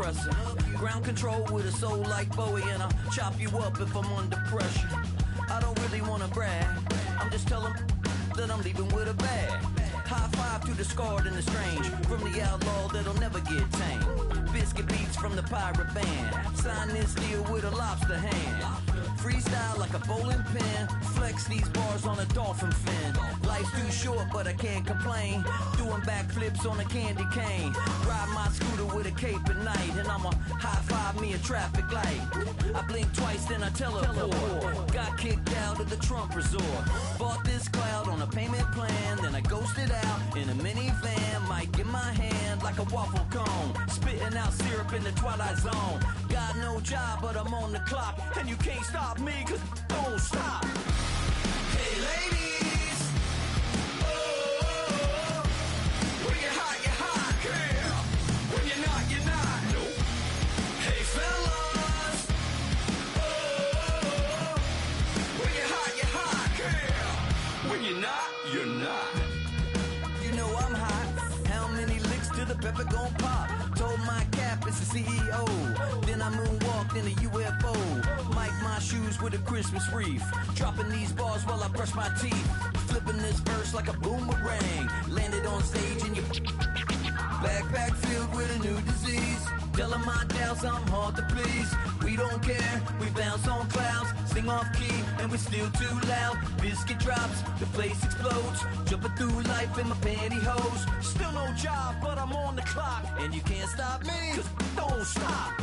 compressor. Ground control with a soul like Bowie, and I'll chop you up if I'm under pressure. I don't really wanna brag, I'm just telling that I'm leaving with a bag. High five to the scarred and the strange, from the outlaw that'll never get tamed. Biscuit beats from the pirate band, sign this deal with a lobster hand. Freestyle like a bowling pin, flex these bars on a dolphin fin. Life's too short but I can't complain, doing backflips on a candy cane. Ride my scooter with a cape at night, and I'ma high five me a traffic light. I blink twice then I teleport, got kicked out of the Trump resort. Bought this cloud on a payment plan, then I ghosted out in a minivan. Mic in my hand like a waffle cone, spitting out syrup in the twilight zone. Got no job but I'm on the clock, and you can't stop me cause don't stop. Hey ladies, oh, when you're hot, girl. When you're not, nope. Hey fellas, oh, when you're hot, girl. When you're not. You know I'm hot. How many licks till the pepper gon' pop? Told my cap it's the CEO. Then I moonwalked in a UFO. Mic my shoes with a Christmas wreath. Dropping these bars while I brush my teeth. Flipping this verse like a boomerang. Landed on stage in your backpack filled with a new disease. Telling my doubts I'm hard to please. We don't care, we bounce on clouds. Sing off key and we're still too loud. Biscuit drops, the place explodes. Jumping through life in my pantyhose. Still no job, but I'm on the clock. And you can't stop me, cause don't stop.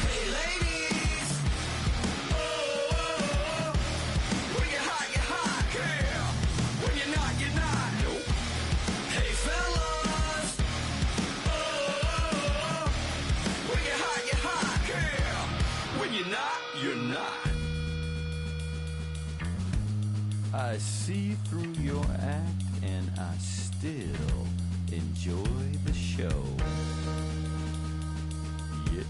Hey ladies, oh, when you're hot, girl. When you're not, nope. Hey fellas, oh, when you're hot, girl. When you're not. I see through your act and I still enjoy the show. Yeah.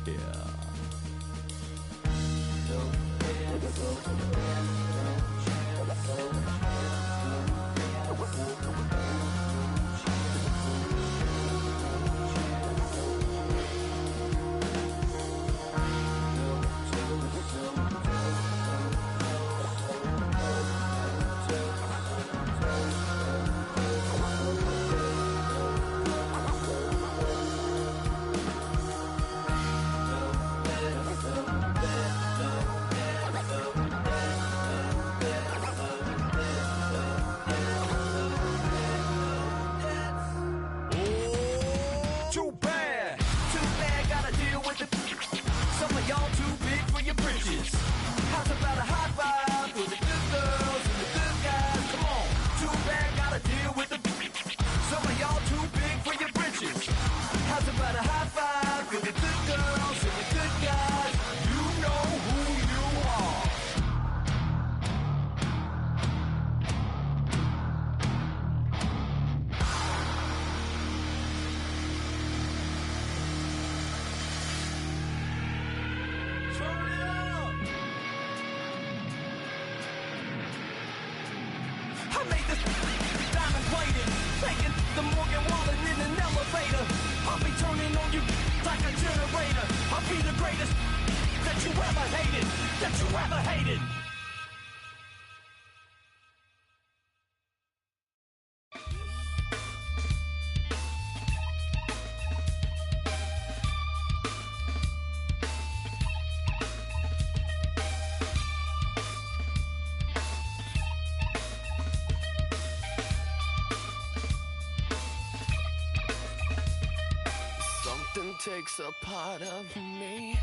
Takes a part of me,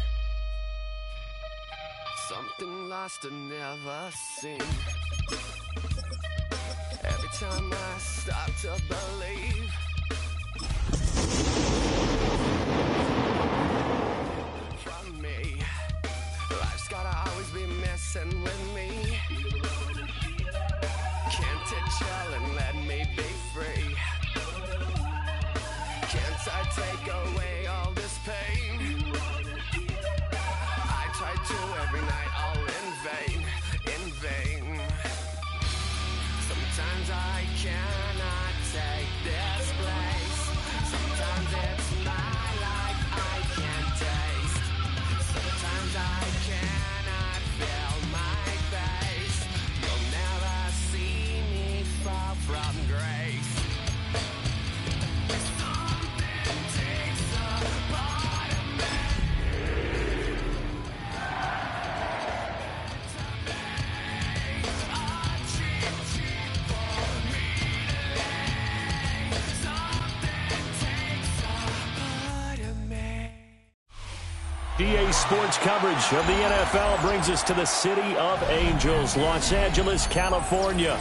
something lost and never seen. Every time I start to believe, from me, life's gotta always be messing with me. Can't it chill and let me be free? Can't I take away all this pain? I try to every night, all in vain, in vain. Sometimes I cannot take this place. Sometimes it's my life EA Sports coverage of the NFL brings us to the City of Angels, Los Angeles, California.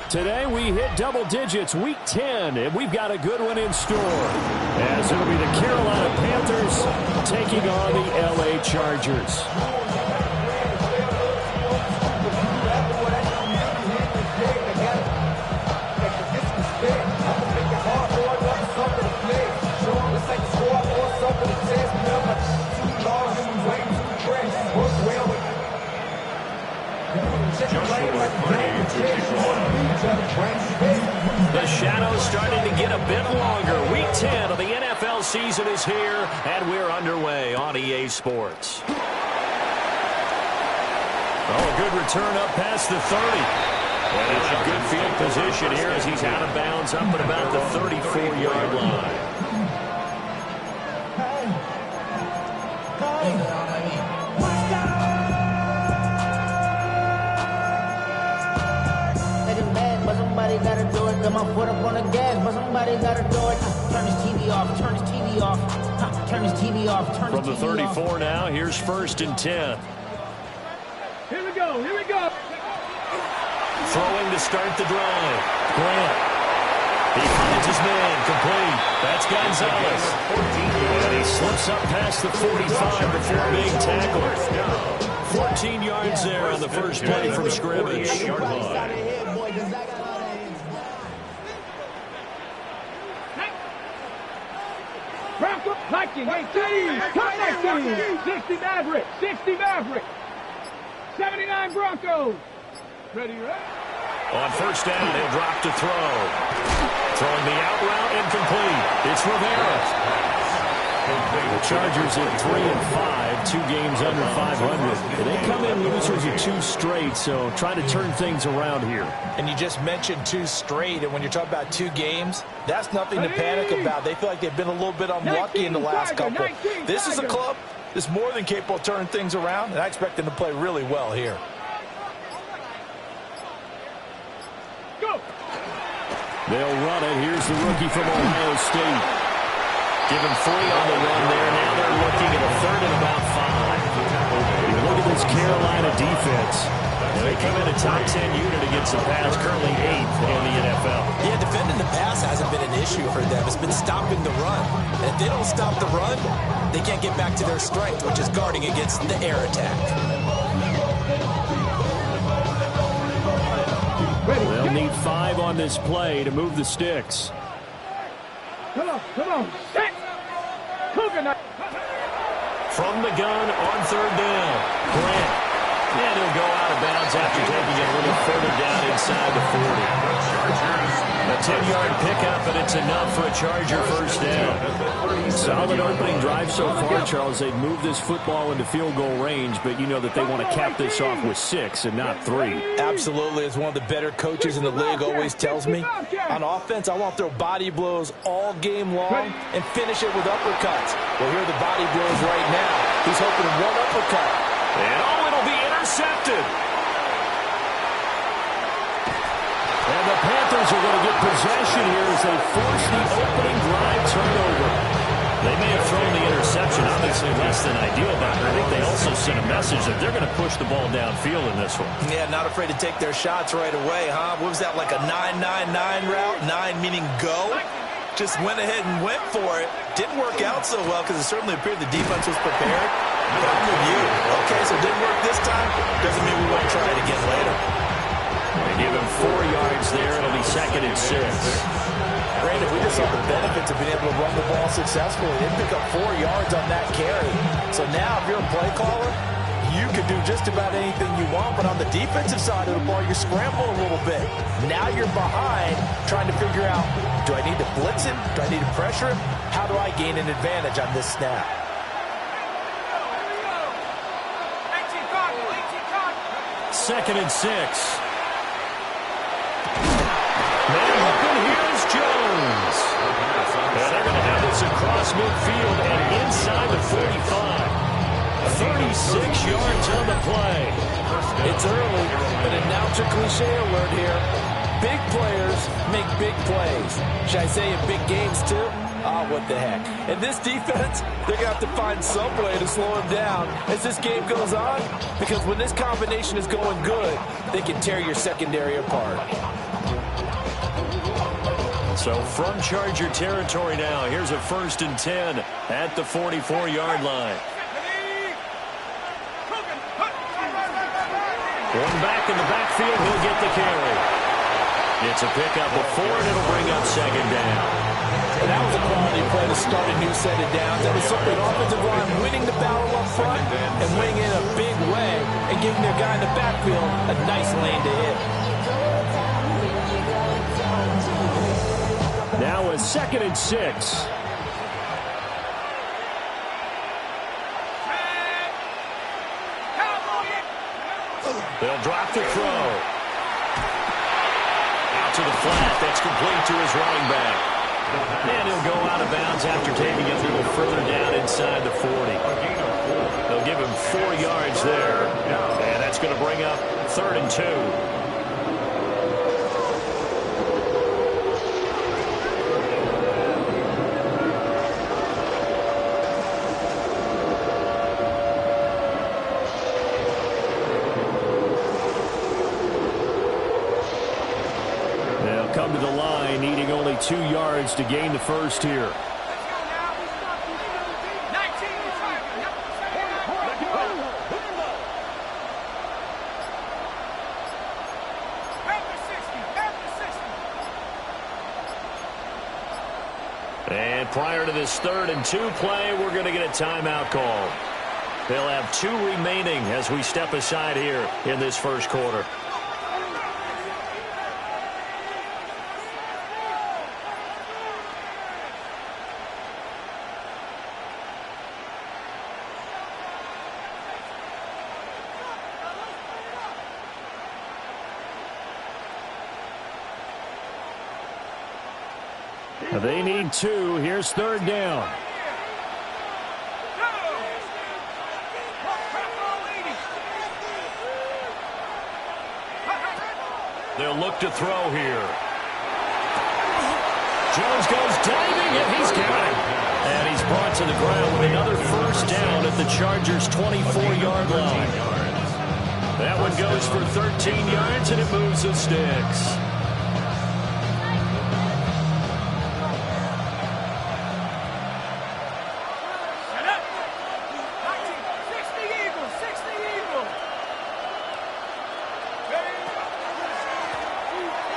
Today we hit double digits, week 10, and we've got a good one in store. As it'll be the Carolina Panthers taking on the LA Chargers. The shadow's starting to get a bit longer. Week 10 of the NFL season is here, and we're underway on EA Sports. Oh, a good return up past the 30. And he's in good field position here as he's out of bounds up at about the 34-yard line. Somebody gotta do it. Got my foot up on the gas, but somebody gotta do it. Turn his TV off. Turn his TV off. Turn his TV off. Turn his TV off. From the 34 now, here's 1st and 10. Here we go. Here we go. Throwing to start the drive. Grant. He finds his man. Complete. That's Gonzalez. And he slips up past the 45 before being tackled. 14 yards there on the first play from scrimmage. Liking 18, come next team, 60 Maverick, 60 Maverick, 79 Broncos. Ready, right? On first down, he'll drop to throw. Throwing the out route, incomplete. It's Rivera. The Chargers at 3-5, 2 games under 500. They come in losers of 2 straight, so trying to turn things around here. And you just mentioned 2 straight, and when you're talking about 2 games, that's nothing to panic about. They feel like they've been a little bit unlucky in the last couple. This is a club that's more than capable of turning things around, and I expect them to play really well here. Go. They'll run it. Here's the rookie from Ohio State. Give him 3 on the run there. Now they're looking at a 3rd and about 5. You look at this Carolina defense. They come in a top 10 unit against the pass, currently 8th in the NFL. Yeah, defending the pass hasn't been an issue for them. It's been stopping the run. And if they don't stop the run, they can't get back to their strength, which is guarding against the air attack. They'll need 5 on this play to move the sticks. Come on, set. Coconut. From the gun on 3rd down. Grant. And he'll go out of bounds after taking it a little further down inside the 40. A 10-yard pickup, and it's enough for a Charger first down. Solid opening drive so far, Charles. They've moved this football into field goal range, but you know that they want to cap this off with 6 and not 3. Absolutely. As one of the better coaches in the league always tells me, on offense, I want to throw body blows all game long and finish it with uppercuts. Well, here are the body blows right now. He's hoping one uppercut. And it'll be intercepted. And the Panthers are going to get possession here as they force the opening drive turnover. They may have thrown the interception, obviously less than ideal, but I think they also sent a message that they're going to push the ball downfield in this one. Yeah, not afraid to take their shots right away, huh? What was that, like a 9-9-9 route? 9 meaning go? Just went ahead and went for it. Didn't work out so well because it certainly appeared the defense was prepared. But I'm with you. Okay, so it didn't work this time. Doesn't mean we won't try it again later. They give him 4 yards there. It'll be 2nd and 6. Brandon, we just saw the benefits of being able to run the ball successfully. They pick up 4 yards on that carry. So now if you're a play caller, you can do just about anything you want. But on the defensive side of the ball, you're scrambling a little bit. Now you're behind trying to figure out, do I need to blitz him? Do I need to pressure him? How do I gain an advantage on this snap? 2nd and 6. Man open, here's Jones. And they're going to have this across midfield and inside the 45. 36 yards on the play. It's early, but announcer cliche alert here. Big players make big plays. Should I say in big games too? What the heck. And this defense, they're going to have to find some way to slow him down as this game goes on, because when this combination is going good, they can tear your secondary apart. So from Charger territory now, here's a 1st and 10 at the 44-yard line. One back in the backfield, he'll get the carry. It's a pickup of 4, and it'll bring up 2nd down. And that was a quality play to start a new set of downs. That was simply an offensive line winning the battle up front and winning in a big way and giving their guy in the backfield a nice lane to hit. Now a 2nd and 6. They'll drop the throw. Out to the flat. That's complete to his running back. And he'll go out of bounds after taking it a little further down inside the 40. They'll give him 4 yards there. And that's going to bring up 3rd and 2. Come to the line, needing only 2 yards to gain the first here. And prior to this 3rd and 2 play, we're going to get a timeout call. They'll have 2 remaining as we step aside here in this first quarter. They need 2. Here's 3rd down. They'll look to throw here. Jones goes diving, and he's got it. And he's brought to the ground with another 1st down at the Chargers' 24-yard line. That one goes for 13 yards, and it moves the sticks.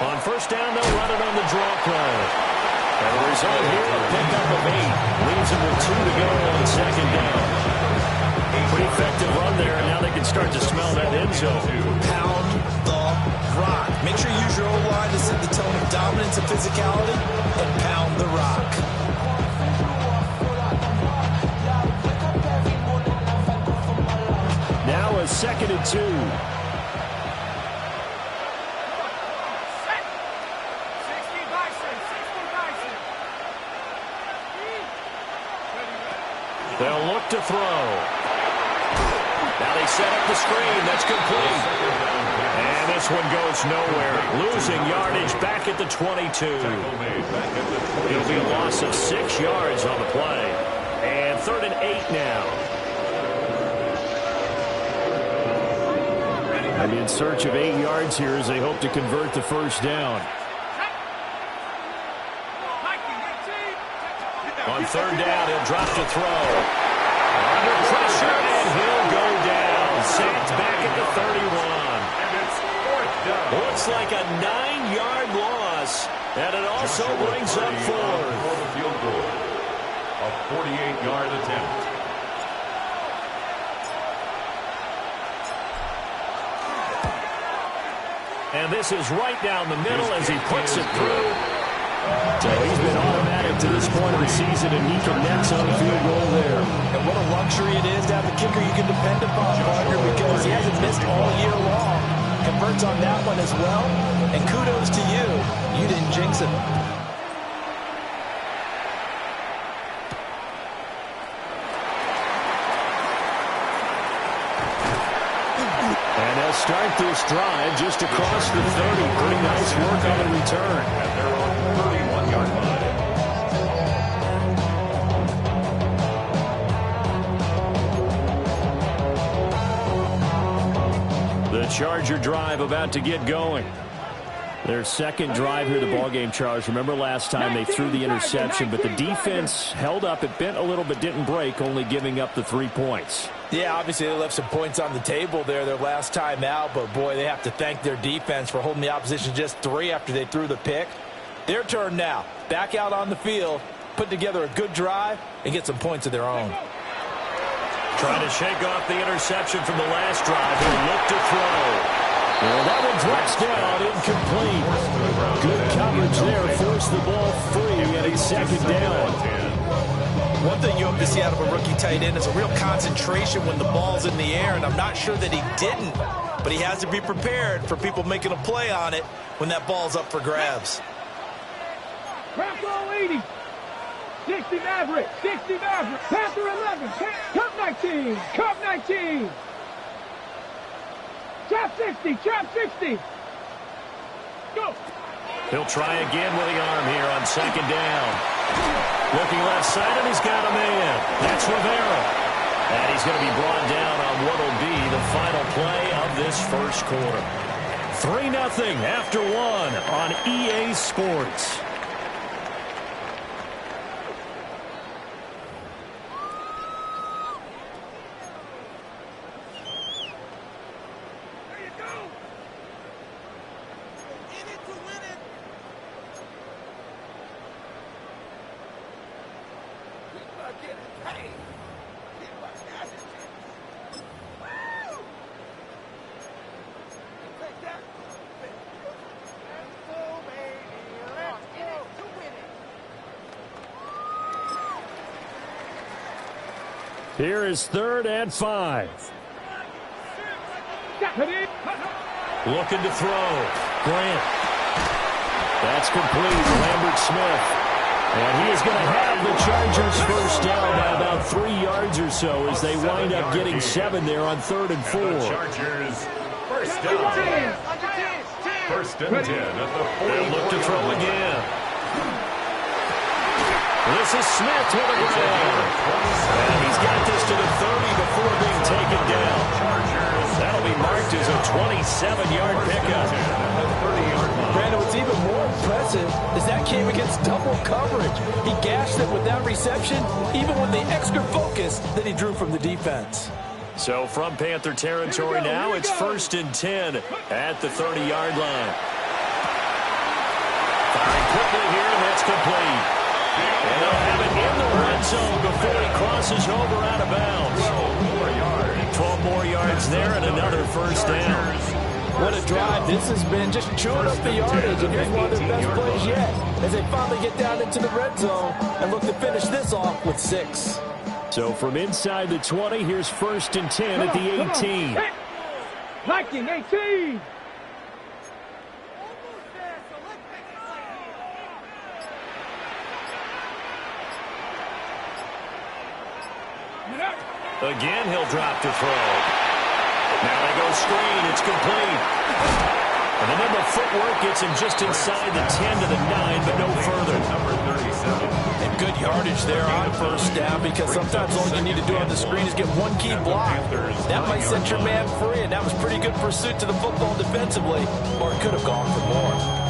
On 1st down, they'll run it on the draw play. And the result here, a pickup of 8. Leaves them with 2 to go on 2nd down. Pretty effective run there, and now they can start to smell that end zone. Pound the rock. Make sure you use your O-line to set the tone of dominance and physicality, and pound the rock. Now a 2nd and 2. They'll look to throw. Now they set up the screen. That's complete. And this one goes nowhere. Losing yardage back at the 22. It'll be a loss of 6 yards on the play. And 3rd and 8 now. And in search of 8 yards here as they hope to convert the 1st down. On 3rd down, he'll drop to throw. Under pressure, and he'll go down. Sacked back at the 31. Looks like a 9-yard loss, and it also brings up 4th. A 48-yard attempt. And this is right down the middle as he puts it through. So he's been automatic to this point of the season, and he can net some field goal there. And what a luxury it is to have a kicker you can depend upon, partner, because he hasn't missed all year long. Converts on that one as well. And kudos to you. You didn't jinx him. And they'll start this drive just across the 30. Pretty nice work on the return. And they're on the 31-yard line. Charger drive about to get going. Their second drive here, the ballgame, Charles. Remember last time they threw the interception, but the defense held up. It bent a little but didn't break, only giving up the 3 points. Yeah, obviously they left some points on the table there their last time out, but boy, they have to thank their defense for holding the opposition just 3 after they threw the pick. Their turn now. Back out on the field, put together a good drive, and get some points of their own. Trying to shake off the interception from the last drive. He'll look to throw. Well, that one drops down, incomplete. Good coverage there, forced the ball free, and it's second down. One thing you hope to see out of a rookie tight end is a real concentration when the ball's in the air, and I'm not sure that he didn't, but he has to be prepared for people making a play on it when that ball's up for grabs. Crap roll 80. 60 Maverick. 60 Maverick. Panther 11. Cup 19. Cup 19. Trap 60. Trap 60. Go. He'll try again with the arm here on second down. Looking left side, and he's got a man. That's Rivera. And he's going to be brought down on what will be the final play of this first quarter. 3-0 after 1 on EA Sports. Here is 3rd and 5. Looking to throw. Grant. That's complete. Lambert Smith. And he is going to have the Chargers first down by about 3 yards or so as they wind up getting 7 there on 3rd and 4. Chargers first down. 1st and 10 at the 40. They'll look to throw again. This is Smith with a grab. And he's got this to the 30 before being taken down. That'll be marked as a 27-yard pickup. Brandon, what's even more impressive is that came against double coverage. He gashed them with that reception, even with the extra focus that he drew from the defense. So from Panther territory now, it's 1st and 10 at the 30-yard line. Firing quickly here, and that's complete. And they'll have it in the red zone before he crosses over out of bounds. 12 more yards there and another first down. What a drive this has been, just chewing up the yardage, and here's one of their best plays yet as they finally get down into the red zone and look to finish this off with 6. So from inside the 20, here's 1st and 10 at the 18. Viking 18. Again, he'll drop to throw. Now they go screen. It's complete. And the number of footwork gets him just inside the 10 to the 9, but no further. Number 37. And good yardage there on first down, because sometimes all you need to do on the screen is get one key block. That might set your man free, and that was pretty good pursuit to the football defensively, or it could have gone for more.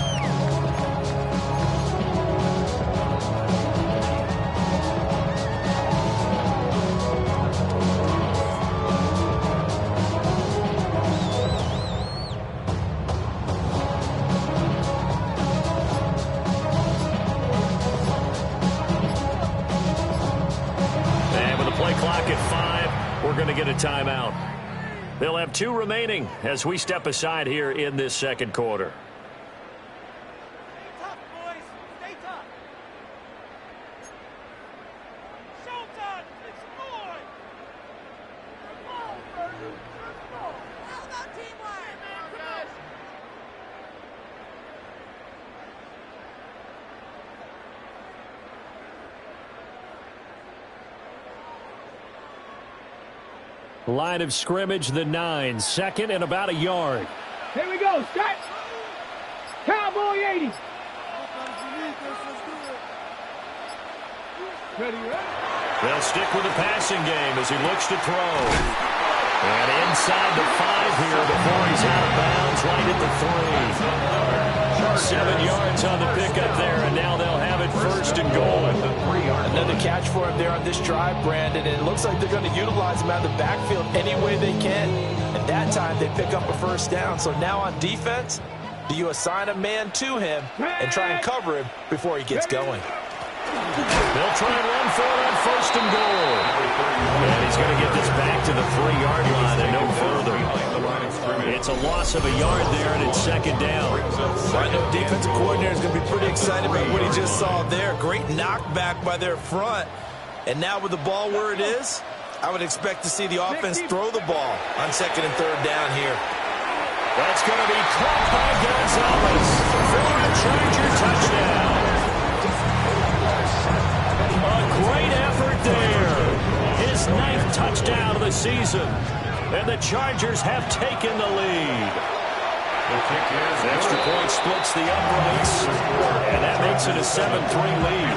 Get a timeout. They'll have 2 remaining as we step aside here in this second quarter. Stay tough, boys. Stay tough. Showtime. It's scored. How about teamwork? Come on. Line of scrimmage, the 9. 2nd and about a yard. Here we go. Start. Cowboy 80. Ready, ready? They'll stick with the passing game as he looks to throw. And inside the 5 here before he's out of bounds, right at the 3. 7 yards on the pickup there, and now they'll have it first and goal. Another catch for him there on this drive, Brandon, and it looks like they're going to utilize him out of the backfield any way they can. And that time they pick up a first down. So now on defense, do you assign a man to him and try and cover him before he gets going? They'll try and run for it on first and goal. And he's going to get this back to the 3-yard line and no further. It's a loss of a yard there, and it's second down. I know defensive coordinator is going to be pretty excited about what he just saw there. Great knockback by their front. And now with the ball where it is, I would expect to see the offense throw the ball on second and third down here. That's going to be caught by Gonzalez for a Charger touchdown. A great effort there. His 9th touchdown of the season. And the Chargers have taken the lead. The extra point splits the uprights. And that makes it a 7-3 lead.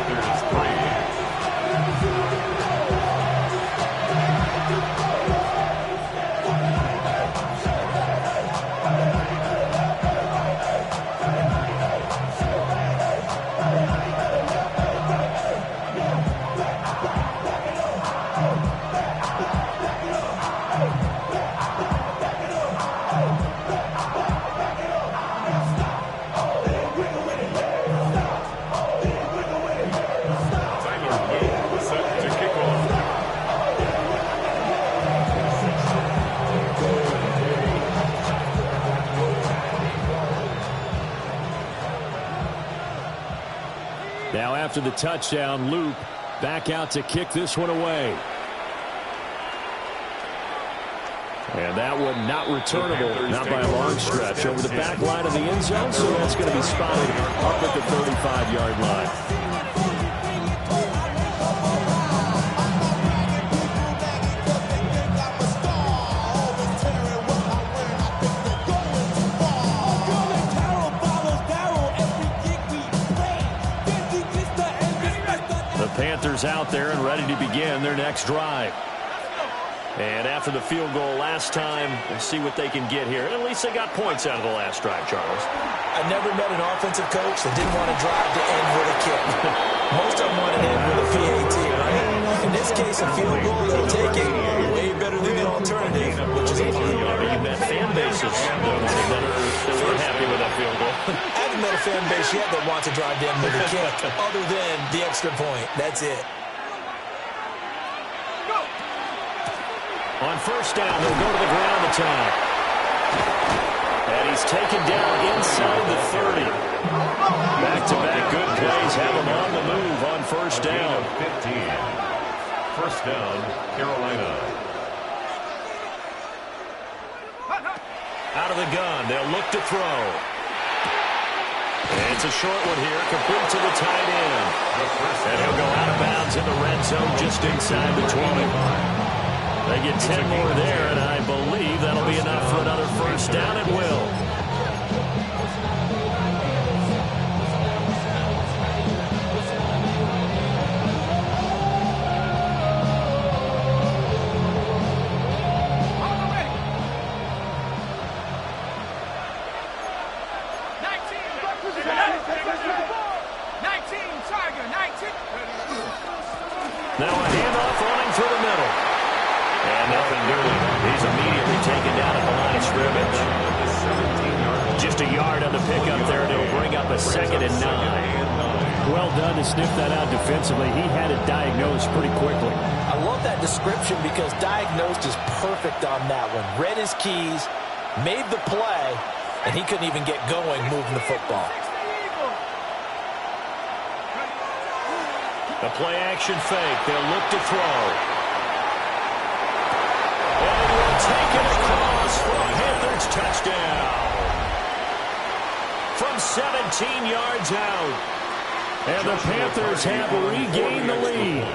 Now after the touchdown, Loop back out to kick this one away. And that one not returnable, not by a long stretch, over the back line of the end zone, so that's going to be spotted up at the 35-yard line. Panthers out there and ready to begin their next drive. And after the field goal last time, we'll see what they can get here. At least they got points out of the last drive, Charles. I never met an offensive coach that didn't want to drive to end with a kick. Most of them want to end with a PAT, right? In this case, a field goal, they'll take it. Way better than the alternative, which is a punt. You met fan bases that were happy with that field goal. I haven't met a fan base yet that wants to drive down with a kick, other than the extra point. That's it. On first down, they'll go to the ground the time. And he's taken down inside the 30. Back-to-back good plays have him on the move on first down. 15. First down, Carolina. Out of the gun, they'll look to throw. And it's a short one here, complete to the tight end. And he'll go out of bounds in the red zone just inside the 20. They get 10 more there, and I believe that'll be enough for another first down. It will. Now a handoff running through the middle. And nothing doing. He's immediately taken down at the line of scrimmage. Just a yard on the pickup there, and it'll bring up a 2nd and 9. Well done to sniff that out defensively. He had it diagnosed pretty quickly. I love that description because diagnosed is perfect on that one. Read his keys, made the play, and he couldn't even get going moving the football. The play action fake. They'll look to throw. And will take it across for a Panthers touchdown. From 17 yards out. And the Panthers have regained the lead.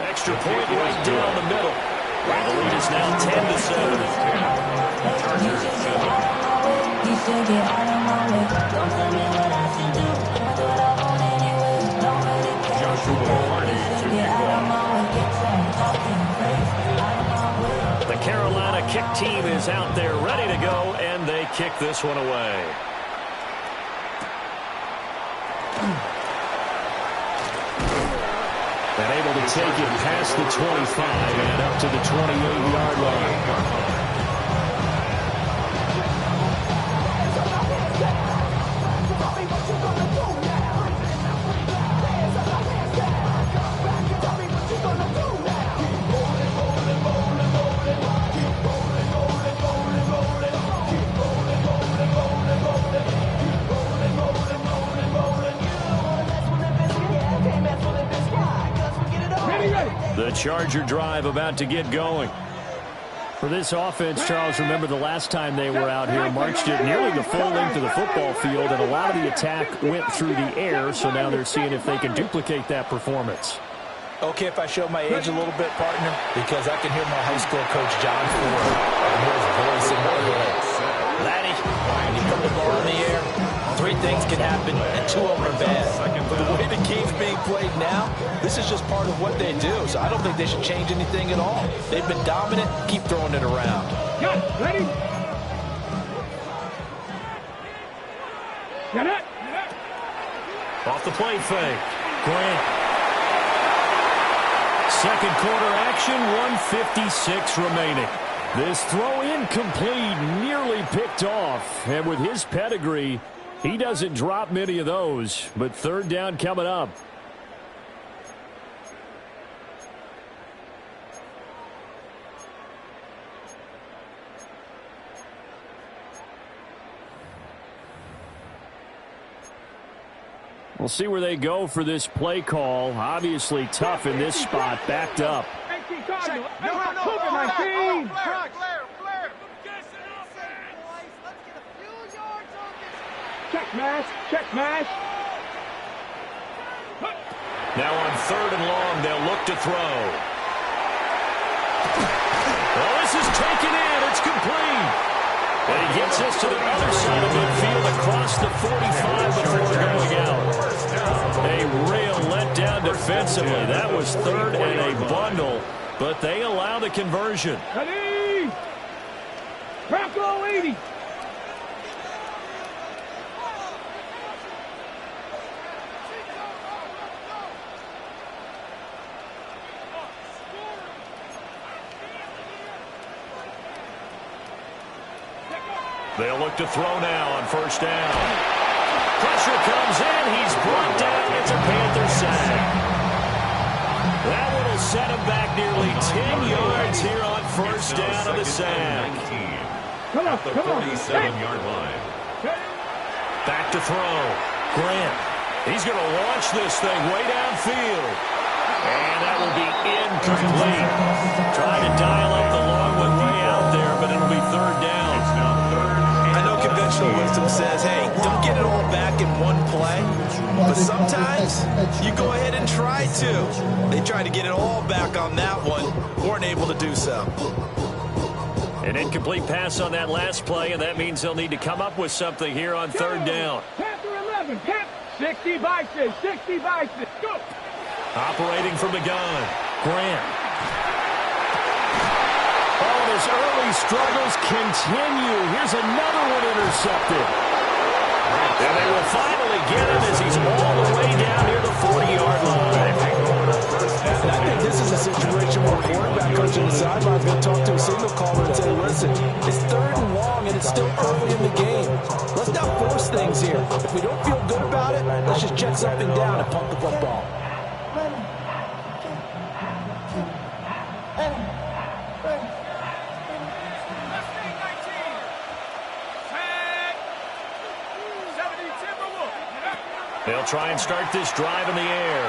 Extra point right down the middle. And the lead is now 10-7. Joshua Hardy to team is out there ready to go, and they kick this one away. And able to take it past the 25 and up to the 28-yard line. The Charger drive about to get going. For this offense, Charles, remember the last time they were out here, marched it nearly the full length of the football field, and a lot of the attack went through the air, so now they're seeing if they can duplicate that performance. Okay, if I show my age a little bit, partner, because I can hear my high school coach, John Ford. I can hear his voice in my ear. Laddie, when you put the ball in the air, 3 things can happen, and 2 of them are bad. But the way the game's being played now, this is just part of what they do. So I don't think they should change anything at all. They've been dominant. Keep throwing it around. Got it. Ready? Get it. Off the play fake. Grant. Second quarter action, 1:56 remaining. This throw incomplete, nearly picked off. And with his pedigree, he doesn't drop many of those. But third down coming up. We'll see where they go for this play call. Obviously tough in this spot, backed up. Check mash, check mash. Now on 3rd and long, they'll look to throw. Well, this is taken in. It's complete. And he gets us to the other side of midfield across the 45 before going out. A real letdown defensively. That was 3rd and a bundle, but they allow the conversion. Ready? Bronco 80. They'll look to throw now on 1st down. Pressure comes in. He's brought down. It's a Panther sack. That one will set him back nearly 10 yards here on 1st down of the sack. At the 47-yard line. Back to throw. Grant. He's going to launch this thing way downfield. And that will be incomplete. Trying to dial up the long one way out there, but it'll be 3rd down. Conventional wisdom says, hey, don't get it all back in one play. But sometimes you go ahead and try to. They tried to get it all back on that one. Weren't able to do so. An incomplete pass on that last play, and that means they'll need to come up with something here on 3rd down. Panther 11. 60 by 6. 60 by 6. Go. Operating from the gun. Grant. His early struggles continue. Here's another one intercepted. And they will finally get him as he's all the way down near the 40-yard line. And I think this is a situation where a quarterback coach on the sideline is going to talk to a signal caller and say, listen, it's 3rd and long and it's still early in the game. Let's not force things here. If we don't feel good about it, let's just check something down and pump the football. They'll try and start this drive in the air.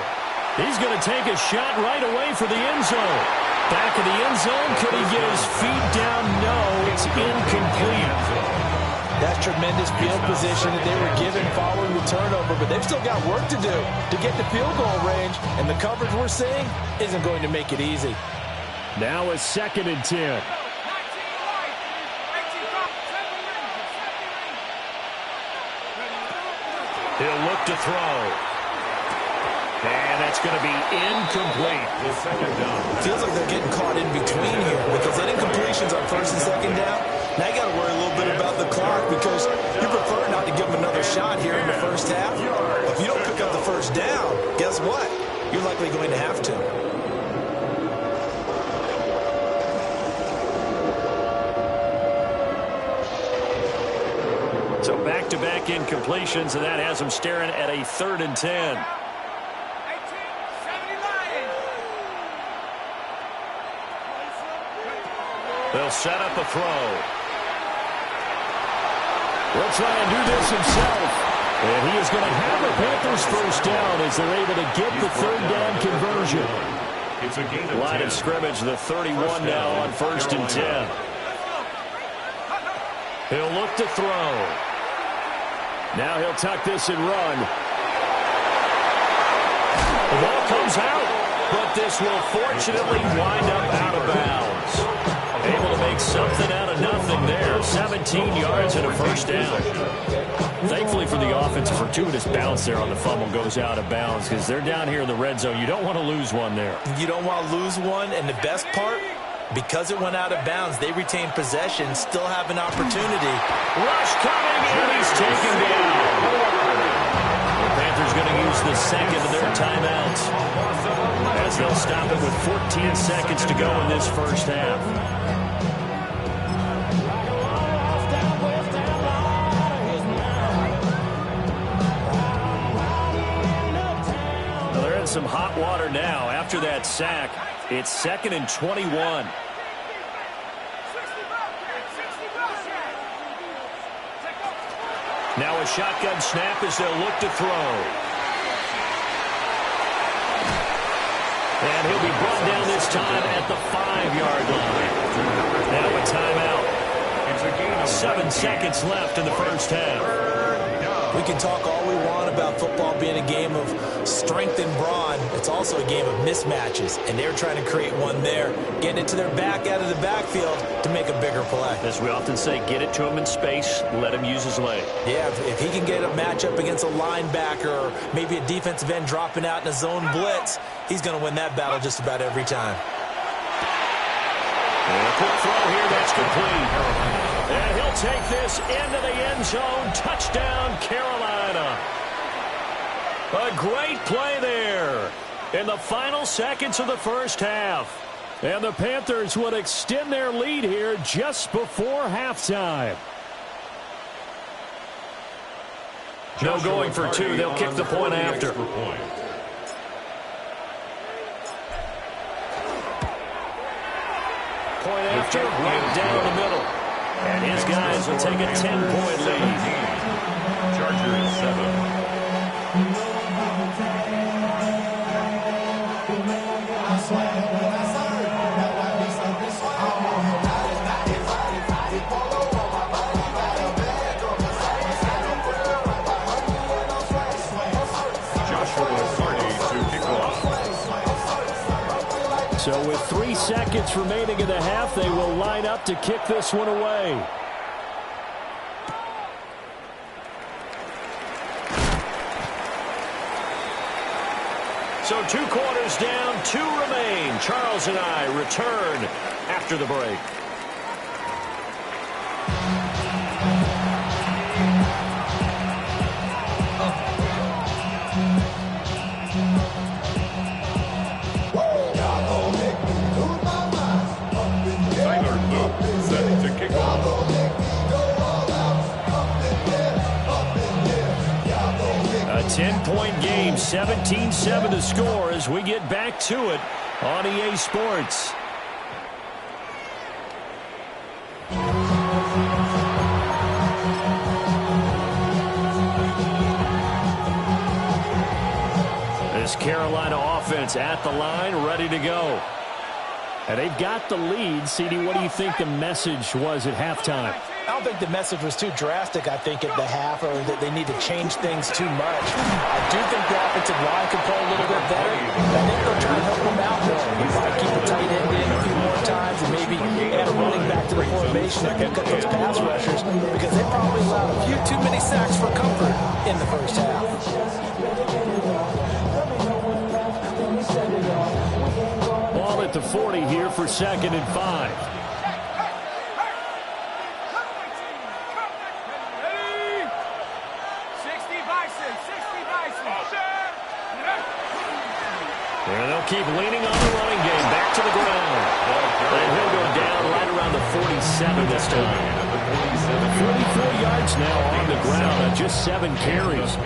He's going to take a shot right away for the end zone. Back of the end zone. Could he get his feet down? No, it's incomplete. That's tremendous field position that they were given following the turnover, but they've still got work to do to get the field goal range, and the coverage we're seeing isn't going to make it easy. Now a 2nd and 10. He'll look to throw. And that's It's going to be incomplete. The second down. Feels like they're getting caught in between here because that incompletion's on first and second down. Now you got to worry a little bit about the clock because you prefer not to give them another shot here in the first half. If you don't pick up the first down, guess what? You're likely going to have to. So back-to-back incompletions, and that has them staring at a 3rd and 10. They'll set up a throw. Will try and do this himself. And he is going to have the Panthers first down as they're able to get the 3rd down conversion. It's a gain of Line 10. of scrimmage, the 31 now on 1st and 10. He'll look to throw. Now he'll tuck this and run. The ball comes out, but this will fortunately wind up out of bounds. Able to make something out of nothing there. 17 yards and a first down. Thankfully for the offense, a fortuitous bounce there on the fumble goes out of bounds because they're down here in the red zone. You don't want to lose one there. You don't want to lose one, and the best part, because it went out of bounds, they retain possession, still have an opportunity. Rush coming, and he's taken down. The Panthers going to use the second of their timeouts as they'll stop it with 14 seconds to go in this first half. Some hot water now after that sack. It's 2nd and 21. Now a shotgun snap as they'll look to throw. And he'll be brought down this time at the 5-yard line. Now a timeout. 7 seconds left in the first half. We can talk all we want about football being a game of strength and brawn. It's also a game of mismatches, and they're trying to create one there, getting it to their back out of the backfield to make a bigger play. As we often say, get it to him in space, let him use his leg. Yeah, if he can get a matchup against a linebacker or maybe a defensive end dropping out in a zone blitz, he's going to win that battle just about every time. And a quick throw here, that's complete. And he'll take this into the end zone. Touchdown, Carolina. A great play there in the final seconds of the first half. And the Panthers would extend their lead here just before halftime. No going for two. They'll kick the point after. Point after, right down the middle. And his guys will take a 10-point lead. Chargers 7. So with 3 seconds remaining in the half, they will line up to kick this one away. So 2 quarters down, 2 remain. Charles and I return after the break. A 10-point game, 17-7 to score as we get back to it on EA Sports. This Carolina offense at the line, ready to go. And they've got the lead. CD, what do you think the message was at halftime? I don't think the message was too drastic, I think, at the half, or that they need to change things too much. I do think the offensive line could play a little bit better. I think they'll try to help them out more. You might keep the tight end in a few more times and maybe add a running back to the formation to pick up those pass rushers because they probably allowed a few too many sacks for comfort in the first half. the 40 here for 2nd and 5. And they'll keep leaning on the running game. Back to the ground. And he'll go down right around the 47 this time. 44 yards now on the ground on just 7 carries.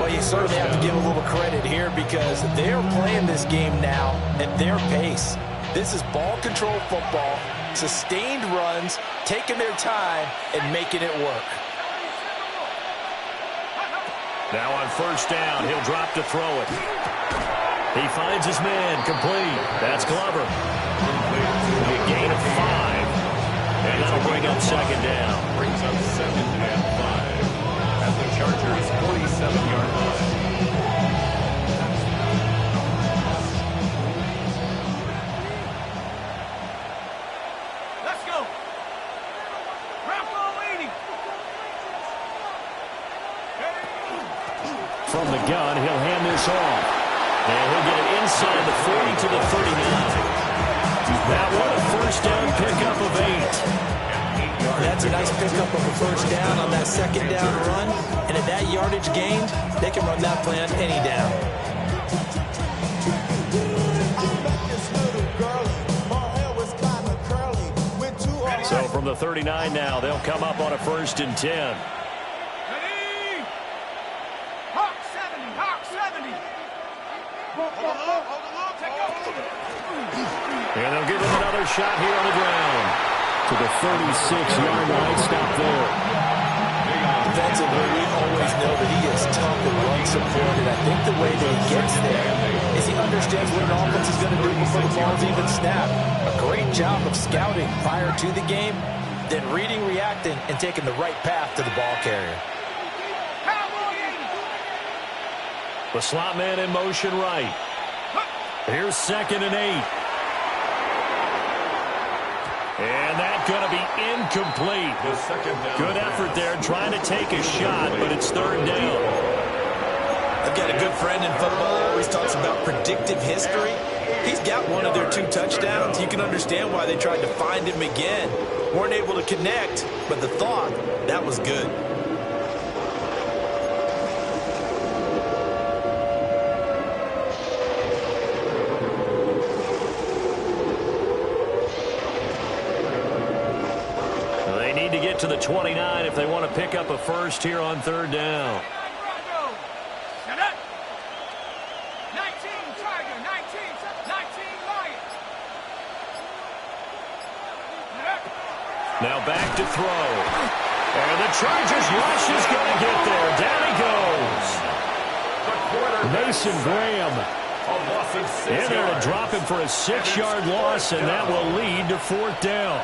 Well, you certainly have to give a little credit here because they're playing this game now at their pace. This is ball control football, sustained runs, taking their time, and making it work. Now on 1st down, he'll drop to throw it. He finds his man, complete. That's Glover. A gain of 5. And that'll bring up 2nd down. Brings up 2nd and 5 at the Chargers' 47-yard line. Let's go. Rambo 80. From the gun, he'll hand this off. And he'll get it inside the 40 to the 39. That one a 1st down pickup of 8. That's a nice pickup of a 1st down on that 2nd down run. And at that yardage gained, they can run that play on any down. So from the 39 now, they'll come up on a 1st and 10. And they'll give him another shot here on the ground. To the 36-yard line, stop there. Defensively, we always know that he is tough and run supported. I think the way that he gets there is he understands what an offense is going to do before the ball's even snapped. A great job of scouting prior to the game, then reading, reacting, and taking the right path to the ball carrier. The slot man in motion right. Here's 2nd and 8. And that's going to be incomplete. Good effort there trying to take a shot, but it's 3rd down. I've got a good friend in football who always talks about predictive history. He's got one of their 2 touchdowns. You can understand why they tried to find him again. Weren't able to connect, but the thought, that was good. To the 29 if they want to pick up a 1st here on 3rd down. Now back to throw. And the Chargers rush is going to get there. Down he goes. Mason Graham in there to drop him for a 6-yard loss, and that will lead to 4th down.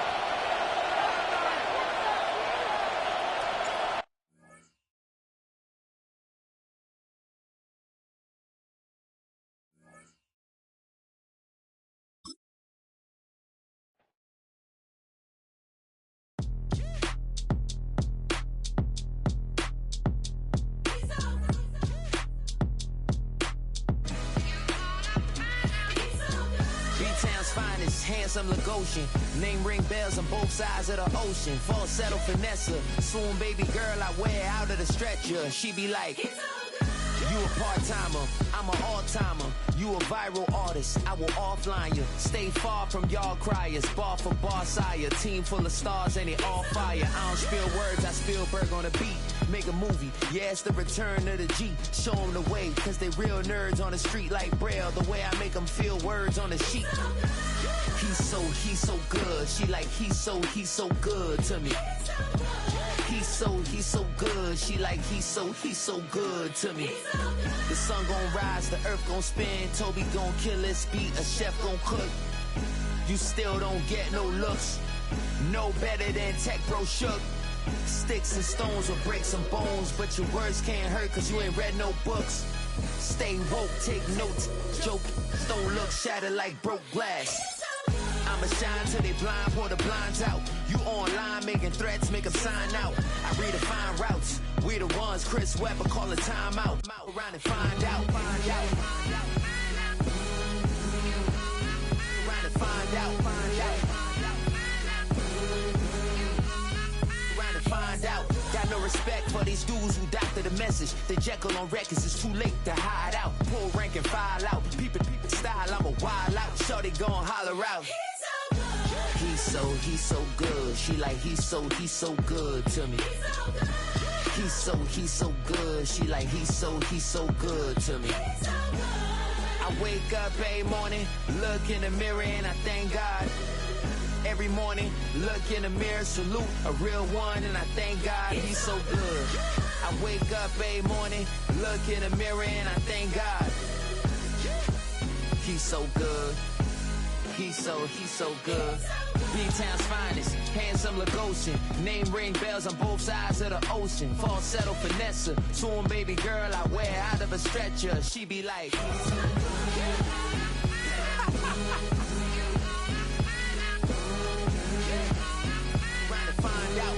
Handsome Lagosian, name ring bells on both sides of the ocean. Falsetto finesse, swoon baby girl I wear out of the stretcher. She be like, you a part-timer, I'm an all-timer. You a viral artist, I will offline you. Stay far from y'all criers, bar for bar sire. Team full of stars and they all fire. I don't spill words, I Spielberg on a beat. Make a movie, yeah, it's the return of the G. Show them the way, cause they real nerds on the street like Braille. The way I make them feel words on the sheet. He's so good. She like, he's so good to me. He's so good. She like, he's so good to me. The sun gon' rise, the earth gon' spin. Toby gon' kill this beat, a chef gon' cook. You still don't get no looks. No better than Tech Bro Shook. Sticks and stones will break some bones, but your words can't hurt cause you ain't read no books. Stay woke, take notes. Joke, don't look shattered like broke glass. I'ma shine till they blind, pour the blinds out. You online making threats, make them sign out. I redefine routes. We the ones Chris Webber call a timeout. Around and find out. Around and find respect for these dudes who doctor the message. The Jekyll on records, it's too late to hide out. Pull rank and file out. Peep it style, I'm a wild out. Shorty gon' holler out. He's so good. She like he's so good to me. He's so good. She like he's so good to me. I wake up every morning, look in the mirror and I thank God. Every morning, look in the mirror, salute a real one and I thank God he's so good. I wake up every morning, look in the mirror and I thank God. He's so good. He's so good. B-Town's finest, handsome Lagosian. Name ring bells on both sides of the ocean. Falsetto finesse, soon baby girl I wear out of a stretcher. She be like, find out.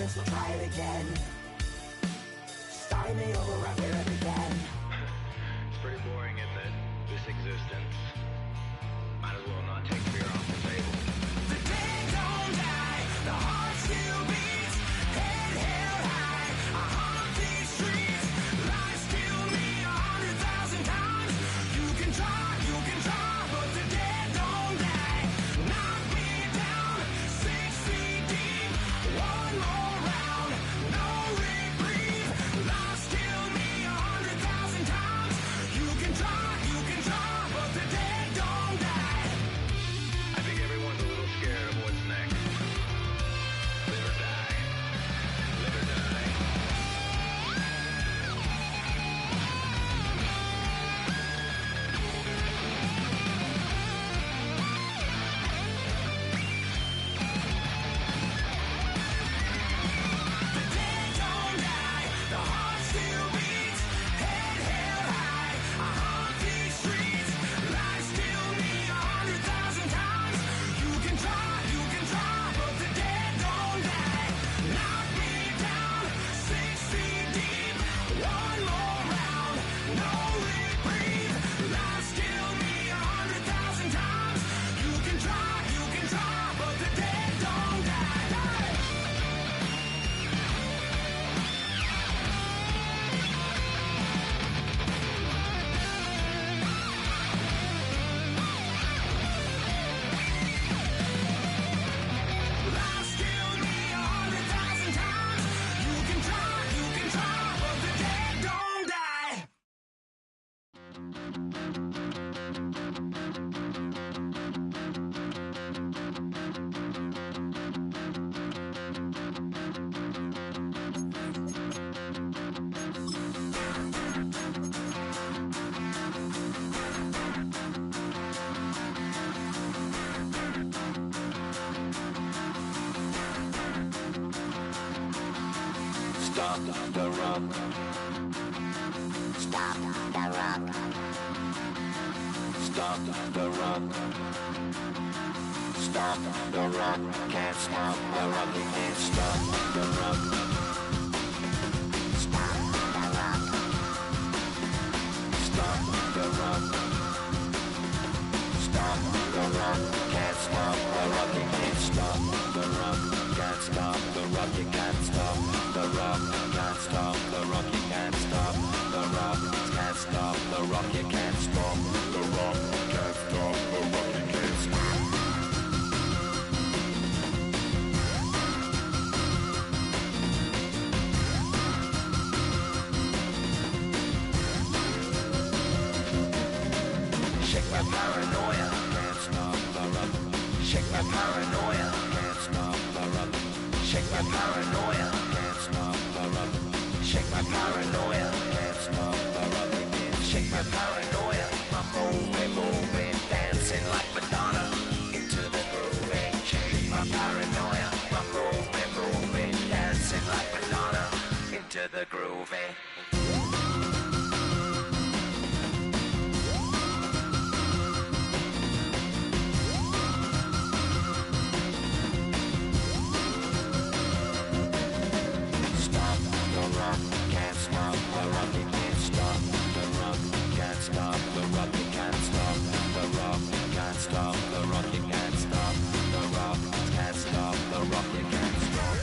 So try it again. Starting me over right where it began. It's pretty boring, isn't it? This existence. Might as well not take fear off the table. The dead don't die, the heart still beats. Head held high, I haunt these streets. Lies killed me 100,000 times. You can try, but the dead don't die. Knock me down 6 feet deep. One more. Stop the rock. Stop the rock. stop the rock. Stop the rock, can't stop the rock, you can't stop the rock. Stop the rock. Stop the rock. Stop the rock, can't stop the rock, you can't stop the rock. Can't stop the rock, you can't stop the rock. Can't stop the rock, you can't stop the rock. Can't stop the rock, you can't stop the rock. Can't stop the rock, you can't stop. Shake my paranoia, can't stop the rock. Shake my paranoia, can't stop the rock. Shake my paranoia, can't stop the rock. Shake my paranoia, can't stop the rock. Shake my paranoia, I'm moving, dancing like Madonna into the groove. Shake my paranoia, I'm moving, dancing like Madonna into the groove. Stop the rock, can't stop the rock, you can't stop the rock, can't stop the rock, you can't stop the rock, can't stop the rock, you can't stop the rock, can't stop the rock, you can't stop.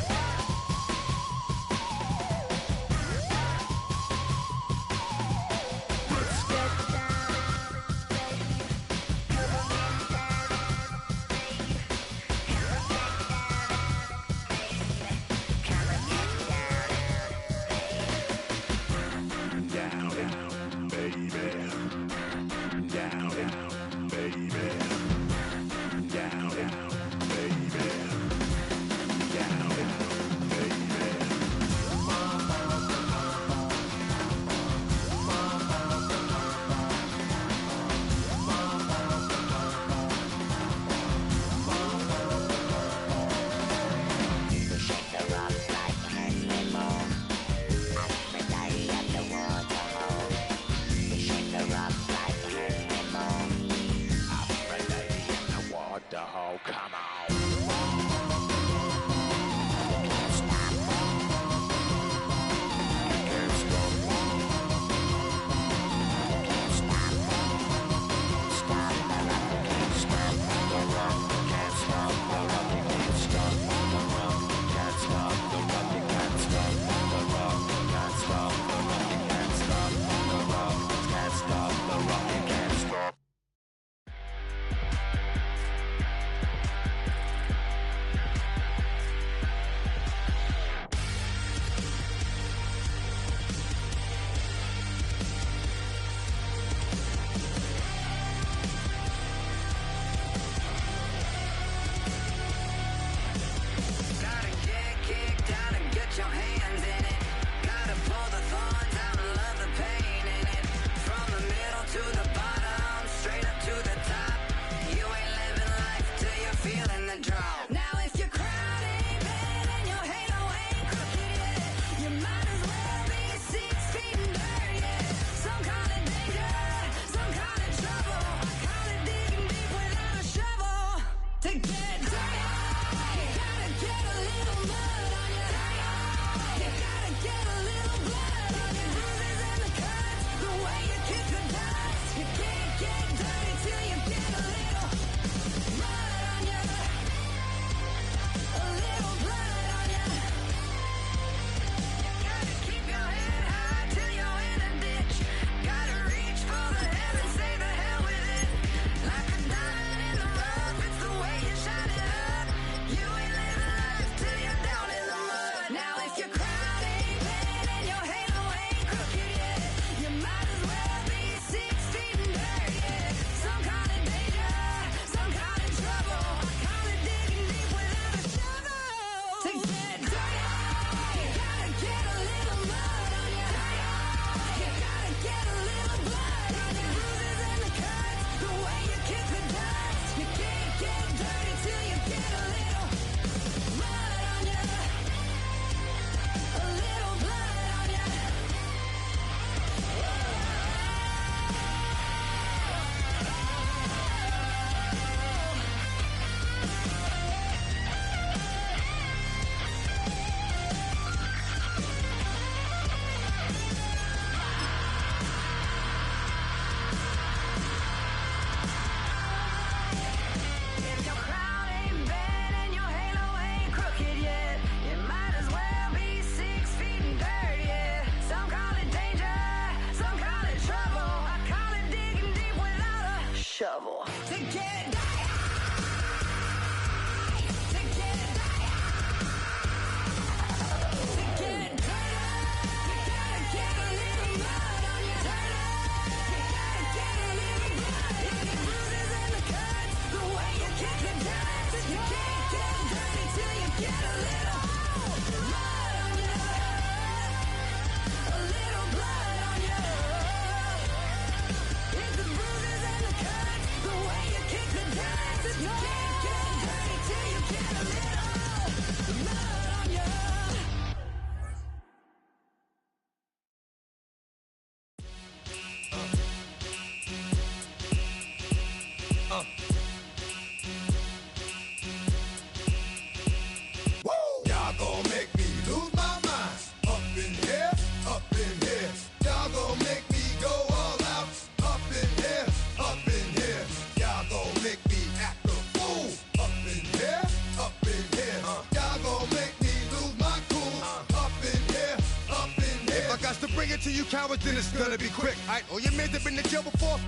cowards, then it's gonna be quick. Alright, all your men have been to jail before?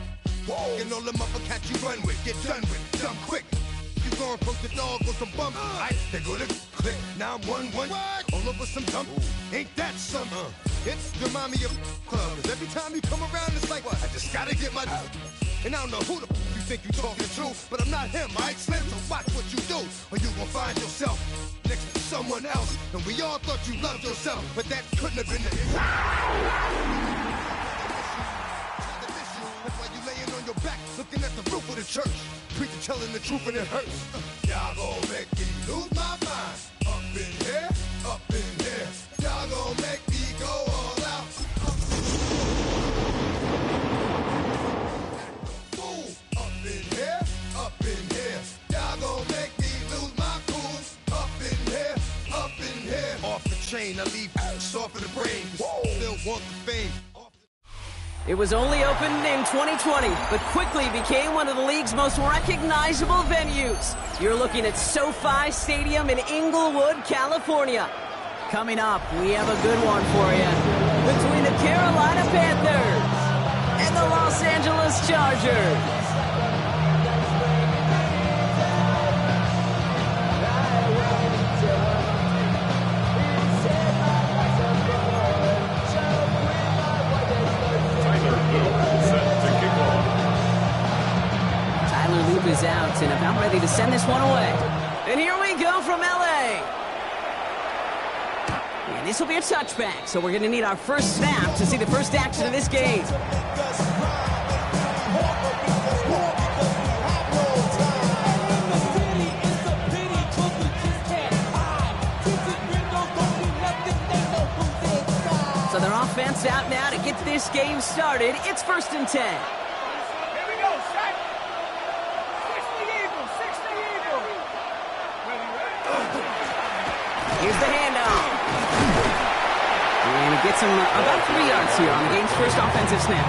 Whoa. And all them other cats you run with, get done with, done quick. You gon' approach the dog with some bumps. Alright, they gonna click. Now I'm 1-1. All over some dump. Ain't that some? It's the mommy of club. 'Cause every time you come around, it's like, I just gotta get my. And I don't know who the you think you talking to, but I'm not him, alright, Slim? So watch what you do, or you gon' find yourself next to someone else. And we all thought you loved yourself, but that couldn't have been the issue. That's why you laying on your back, looking at the roof of the church. Preacher telling the truth and it hurts. Y'all gon' make me lose my mind. Up in here, up in here. Y'all gon' make me go all out. Up in here, up in here. Y'all gon' make me lose my cool. Up in here, up in here. Off the chain, I leave soft in the brain. Still want the fame. It was only opened in 2020, but quickly became one of the league's most recognizable venues. You're looking at SoFi Stadium in Inglewood, California. Coming up, we have a good one for you. Between the Carolina Panthers and the Los Angeles Chargers. Is out and about ready to send this one away. And here we go from LA. And this will be a touchback, so we're going to need our first snap to see the first action of this game. So their offense out now to get this game started. It's 1st and 10. Here's the handoff. And it gets him about 3 yards here on the game's first offensive snap.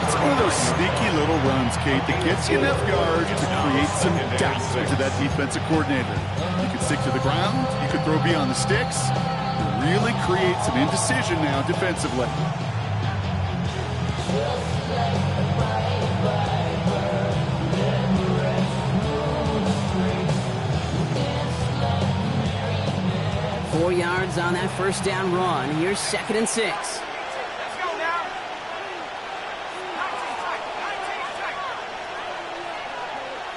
It's one of those sneaky little runs, Kate, that gets you enough yards to create some doubt to that defensive coordinator. You can stick to the ground. You can throw beyond the sticks. You really create some indecision now defensively. 4 yards on that first down run. Here's 2nd and 6. Let's go now.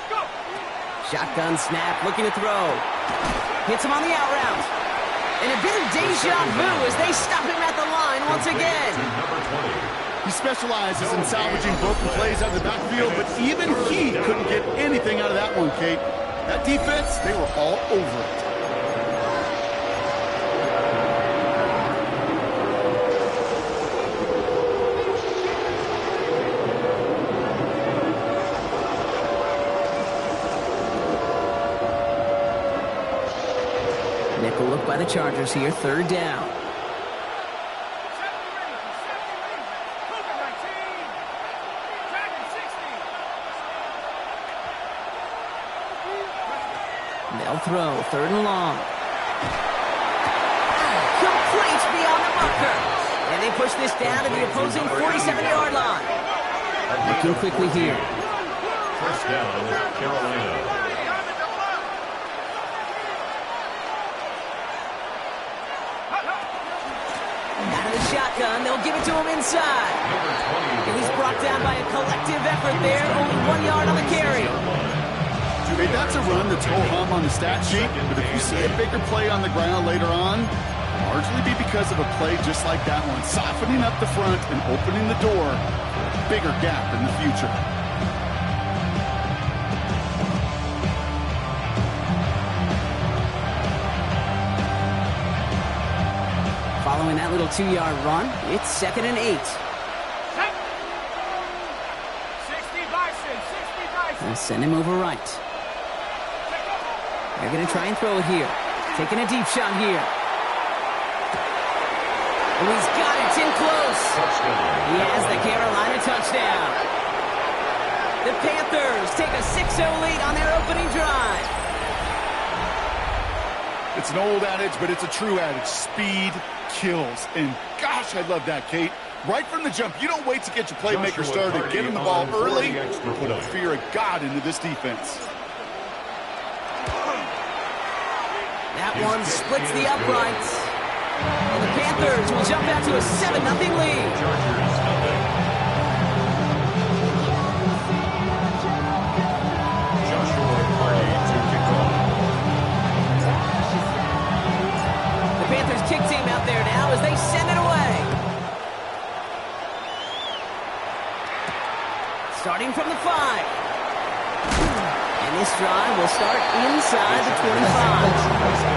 Go. Shotgun snap, looking to throw. Hits him on the out route. And a bit of deja vu as they stop him at the line once again. He specializes in salvaging broken plays out of the backfield, but even he couldn't get anything out of that one, Kate. That defense, they were all over it. Nickel look by the Chargers here, 3rd down. They'll throw, 3rd and long. Complete beyond the marker. And they push this down to the opposing 47-yard line. Looking quickly here. 1st down, Carolina. Shotgun, they'll give it to him inside. And he's brought down by a collective effort there, only 1 yard on the carry. Hey, that's a run that's ho-hum on the stat sheet, but if you see a bigger play on the ground later on, largely be because of a play just like that one, softening up the front and opening the door, bigger gap in the future. Following that little 2-yard run, it's 2nd and 8. 60 Bison, 60 Bison. And send him over right. They're going to try and throw it here. Taking a deep shot here. Oh, he's got it in close. He has the Carolina touchdown. The Panthers take a 6-0 lead on their opening drive. It's an old adage, but it's a true adage. Speed kills. And gosh, I love that, Kate. Right from the jump, you don't wait to get your playmaker started. Get him the ball early and put a fear of God into this defense. That one splits the uprights. And the Panthers will jump out to a 7-0 lead. The Panthers kick team out there now as they send it away. Starting from the 5. And this drive will start inside the 25.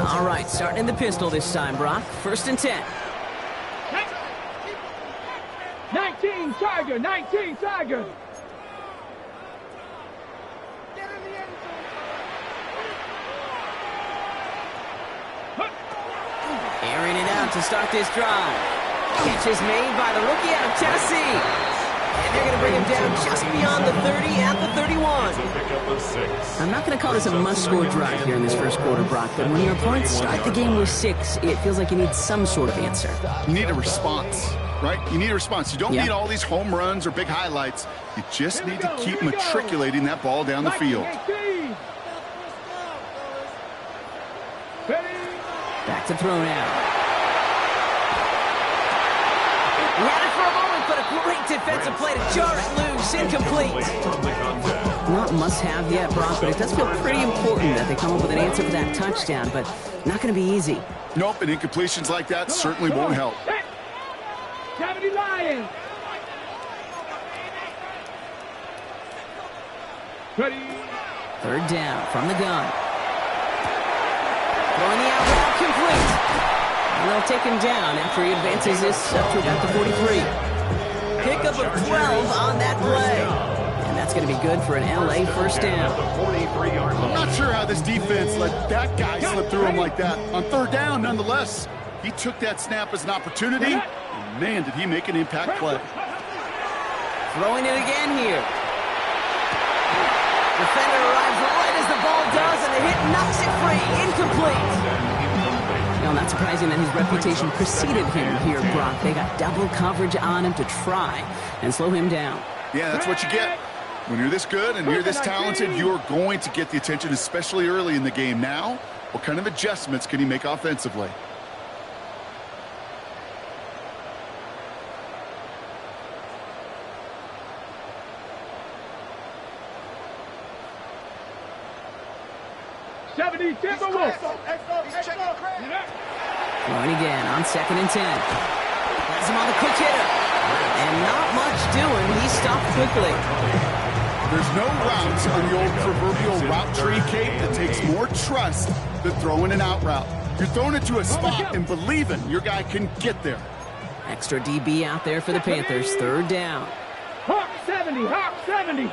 All right, starting in the pistol this time, Brock. 1st and 10. 19 Tiger, 19 Tiger. Airing it out to start this drive. Catch is made by the rookie out of Tennessee. And they're going to bring him down just beyond the 30 at the 31. I'm not going to call this a must-score drive here in this first quarter, Brock, but when your opponents start the game with 6, it feels like you need some sort of answer. You need a response, right? You need a response. You don't need all these home runs or big highlights. You just need to keep matriculating that ball down the field. Back to throw now. He had it for a moment, but a great defensive play to jar it loose. Incomplete. Not must-have yet, Brock, but it does feel pretty important that they come up with an answer for that touchdown, but not going to be easy. Nope, and incompletions like that certainly won't help. 70 Lions. Ready. 3rd down from the gun. Throwing the out route complete. And they'll take him down after he advances this up to about the 43. Pickup of 12 on that play. And that's going to be good for an LA 1st down. I'm not sure how this defense let that guy slip through him like that. On 3rd down, nonetheless, he took that snap as an opportunity. And man, did he make an impact play. Throwing it again here. Defender arrives right as the ball does, and the hit knocks it free. Incomplete. You know, not surprising that his reputation preceded him here, Brock. They got double coverage on him to try and slow him down. Yeah, that's what you get. When you're this good and you're this talented, you're going to get the attention, especially early in the game. Now, what kind of adjustments can he make offensively? Timberwolves. Going again on 2nd and 10. Has him on the quick hitter. And not much doing. He stopped quickly. There's no route on the old proverbial route tree, Kate, that takes more trust than throwing an out route. You're throwing it to a spot and believing your guy can get there. Extra DB out there for the Panthers. 3rd down. Hawk 70, Hawk 70.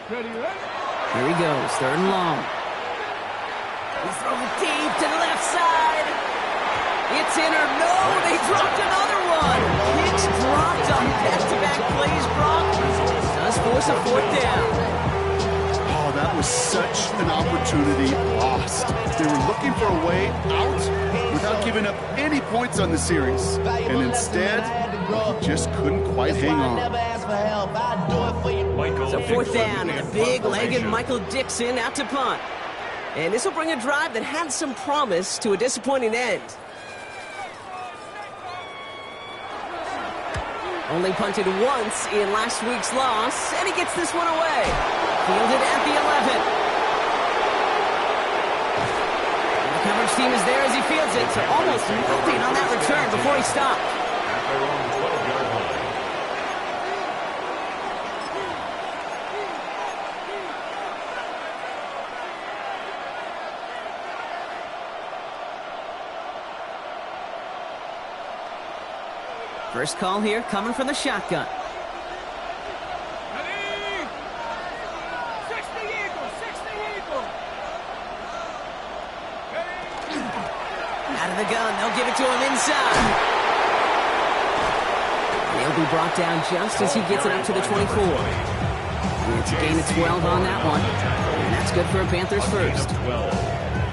Here he goes, 3rd and long. He throws it deep to the left side. It's in or no, they dropped another one. Kicks dropped on back-to-back plays, Brock. Does force a 4th down. Oh, that was such an opportunity lost. They were looking for a way out without giving up any points on the series. And instead, he just couldn't quite hang on. So 4th down, and a big-legged Michael Dixon out to punt. And this will bring a drive that had some promise to a disappointing end. Only punted once in last week's loss, and he gets this one away. Fielded at the 11. And the coverage team is there as he fields it, so almost nothing on that return before he stopped. First call here coming from the shotgun. Ready? 60 Eagle, 60 Eagle. Out of the gun, they'll give it to him inside. He'll be brought down just as he gets it up to the 24. And it's a gain of 12 on that one. And that's good for a Panthers first.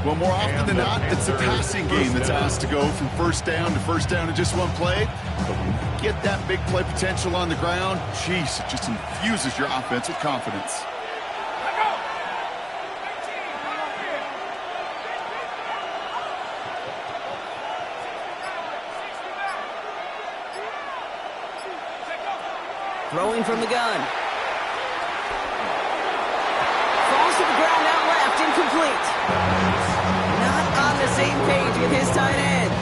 Well, more often than not, it's the passing game that's asked to go from first down in just one play. But when you get that big play potential on the ground, geez, it just infuses your offense with confidence. Throwing from the gun. Falls to the ground out left, incomplete. Not on the same page with his tight end.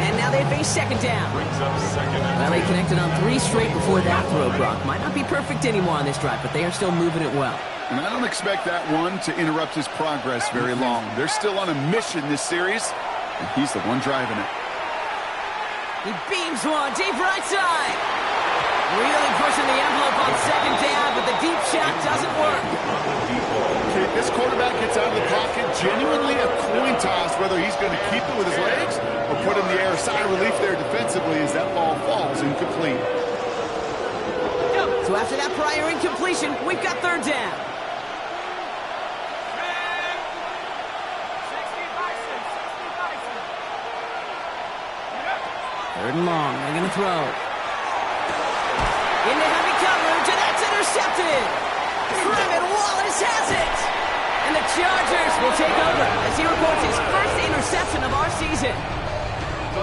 And now they face second down. Well, they connected on 3 straight before that throw, Brock. Might not be perfect anymore on this drive, but they are still moving it well. And I don't expect that one to interrupt his progress very long. They're still on a mission this series, and he's the one driving it. He beams one, deep right side. Really pushing the envelope on second down, but the deep shot doesn't work. Okay, this quarterback gets out of the pocket, genuinely a coin toss whether he's going to keep it with his legs or put in the air. Sigh of relief there defensively as that ball falls incomplete. So after that prior incompletion, we've got third down. 3rd and long, they're going to throw. Into heavy coverage, and that's intercepted. Trevin Wallace has it. And the Chargers will take over as he reports his first interception of our season.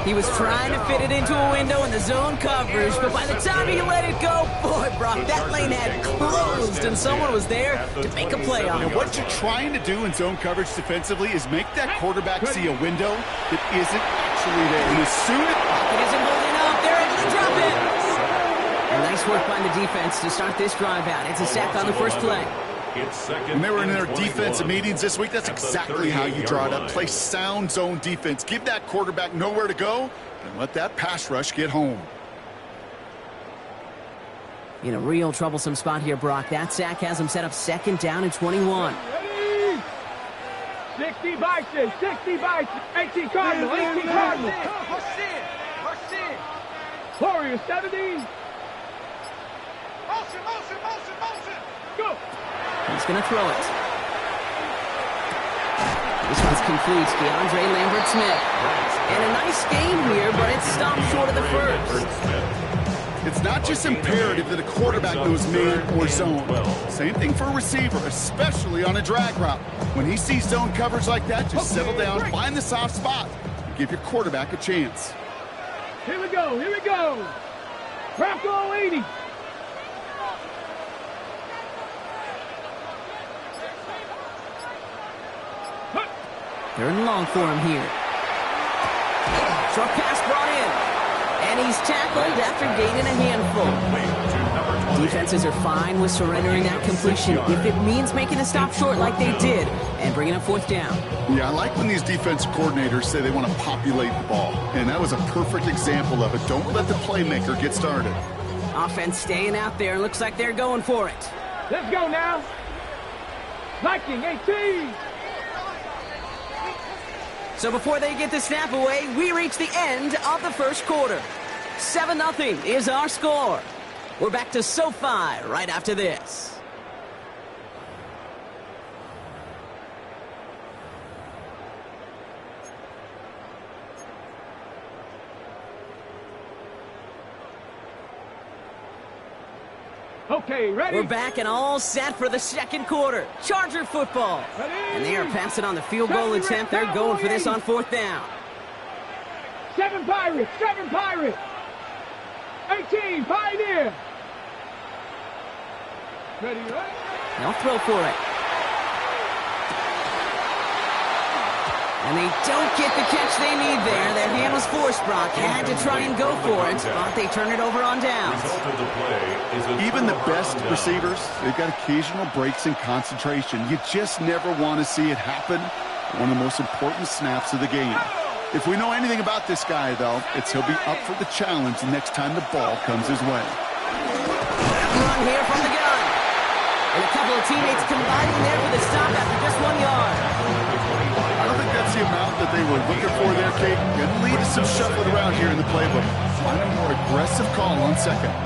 He was trying to fit it into a window in the zone coverage, but by the time he let it go, boy, Brock, that lane had closed, and someone was there to make a play on it. And what you're trying to do in zone coverage defensively is make that quarterback see a window that isn't actually there. And as soon as it isn't holding up, they're able to drop it. Nice work by the defense to start this drive out. It's a sack on the first play. When they were in their defensive meetings this week, that's exactly how you draw it up. Play sound zone defense. Give that quarterback nowhere to go and let that pass rush get home. In a real troublesome spot here, Brock. That sack has him set up second down and 21. Ready? 60 Bison, 60 Bison, 18 Cardinal, 18 Cardinal. Push in, push in. Warriors 70. Motion, motion, motion, motion. Go. He's going to throw it. This one's complete. DeAndre Lambert-Smith. And a nice game here, but it's stopped short of the first. It's not just imperative that a quarterback knows man or zone. Same thing for a receiver, especially on a drag route. When he sees zone coverage like that, just settle down, find the soft spot, and give your quarterback a chance. Here we go, here we go. Craft all 80. Third and long for him here. Short pass brought in. And he's tackled after gaining a handful. Defenses are fine with surrendering that completion if it means making a stop short like they did and bringing up 4th down. Yeah, I like when these defensive coordinators say they want to populate the ball. And that was a perfect example of it. Don't let the playmaker get started. Offense staying out there. Looks like they're going for it. Let's go now. Viking 18. So before they get the snap away, we reach the end of the first quarter. 7-0 is our score. We're back to SoFi right after this. Okay, ready? We're back and all set for the second quarter. Charger football. Ready? And they are passing on the field goal attempt. They're going for this on 4th down. 7 Pirates, 7 Pirates. 18, Pioneer. Ready, right? They'll throw for it. And they don't get the catch they need there. Their hand was forced, Brock. Had to try and go for it, but they turn it over on downs. Even the best receivers, they've got occasional breaks in concentration. You just never want to see it happen. One of the most important snaps of the game. If we know anything about this guy, though, it's he'll be up for the challenge the next time the ball comes his way. Run here from the gun. And a couple of teammates combining there for the stop after just 1 yard. I don't think that's the amount that they were looking for there, Kate. Going to lead to some shuffling around here in the playbook. Find a more aggressive call on second.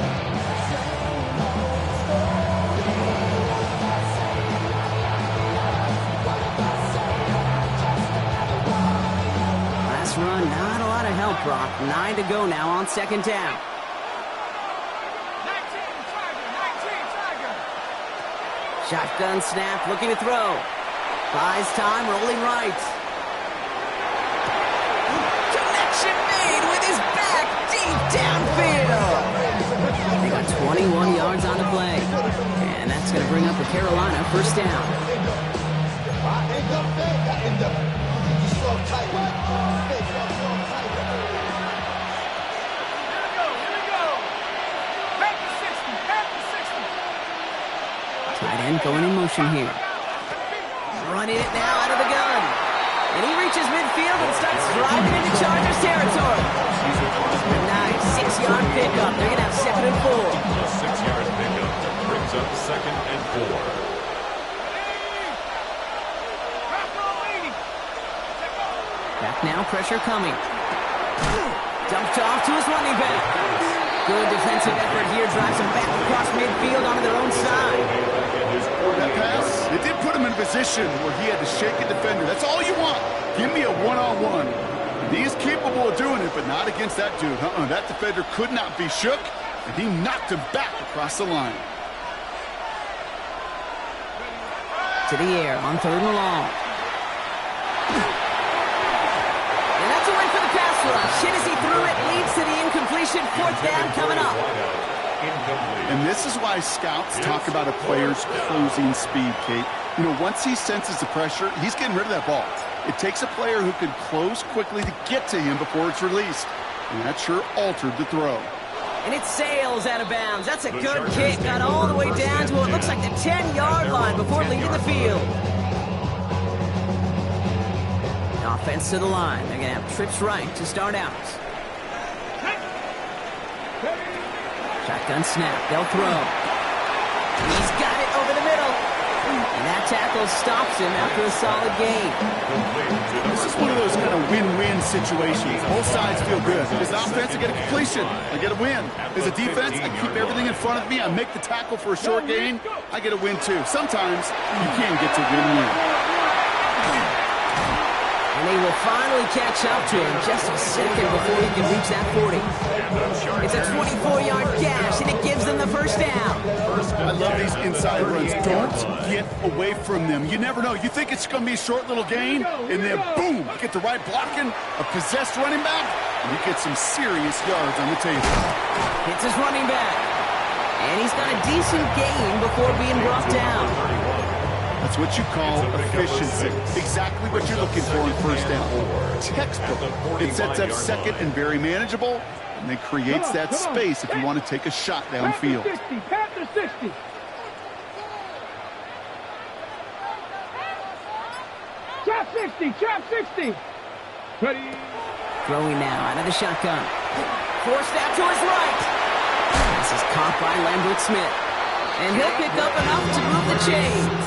Last run, not a lot of help, Brock. 9 to go now on second down. 19, Tiger. Shotgun snap, looking to throw. Buys time, rolling right. Connection made with his back deep downfield. They got 21 yards on the play. And that's going to bring up a Carolina first down. Tight end going in motion here. Running it now out of the gun. And he reaches midfield and starts driving into Chargers territory. A nice 6-yard pickup. They're going to have 2nd and 4. A 6-yard pickup brings up 2nd and 4. Back now, pressure coming. Dumped off to his running back. Good defensive effort here. Drives him back across midfield onto their own side. That pass, it did put him in a position where he had to shake a defender. That's all you want. Give me a one-on-one. He is capable of doing it, but not against that dude. That defender could not be shook, and he knocked him back across the line. To the air on 3rd and long. And that's a win for the pass rush. Hit as he threw it, leads to the incompletion. 4th down coming up. And this is why scouts talk about a player's closing speed, Kate. You know, once he senses the pressure, he's getting rid of that ball. It takes a player who can close quickly to get to him before it's released. And that sure altered the throw. And it sails out of bounds. That's a good kick. Got all the way down to what looks like the 10-yard line before leaving the field. Offense to the line. They're going to have trips right to start out. Shotgun snap. They'll throw. He's got it over the middle. And that tackle stops him after a solid gain. This is one of those kind of win-win situations. Both sides feel good. As an offense, I get a completion. I get a win. As a defense, I keep everything in front of me. I make the tackle for a short gain. I get a win, too. Sometimes you can get to win-win. And they will finally catch up to him just a second before he can reach that 40. It's a 24-yard gash, and it gives them the first down. I love these inside runs. Don't get away from them. You never know. You think it's going to be a short little gain, and then boom, you get the right blocking, a possessed running back, and you get some serious yards on the table. Hits his running back. And he's got a decent gain before being brought down. That's what you call efficiency. Exactly what you're looking for in first down. Textbook. It sets up second and very manageable, and then creates that space if you want to take a shot downfield. Panther 60. Trap 60, trap 60. Ready. Throwing now out of the shotgun. Forced out to his right. This is caught by Lambert Smith. And he'll pick up enough to move the chains.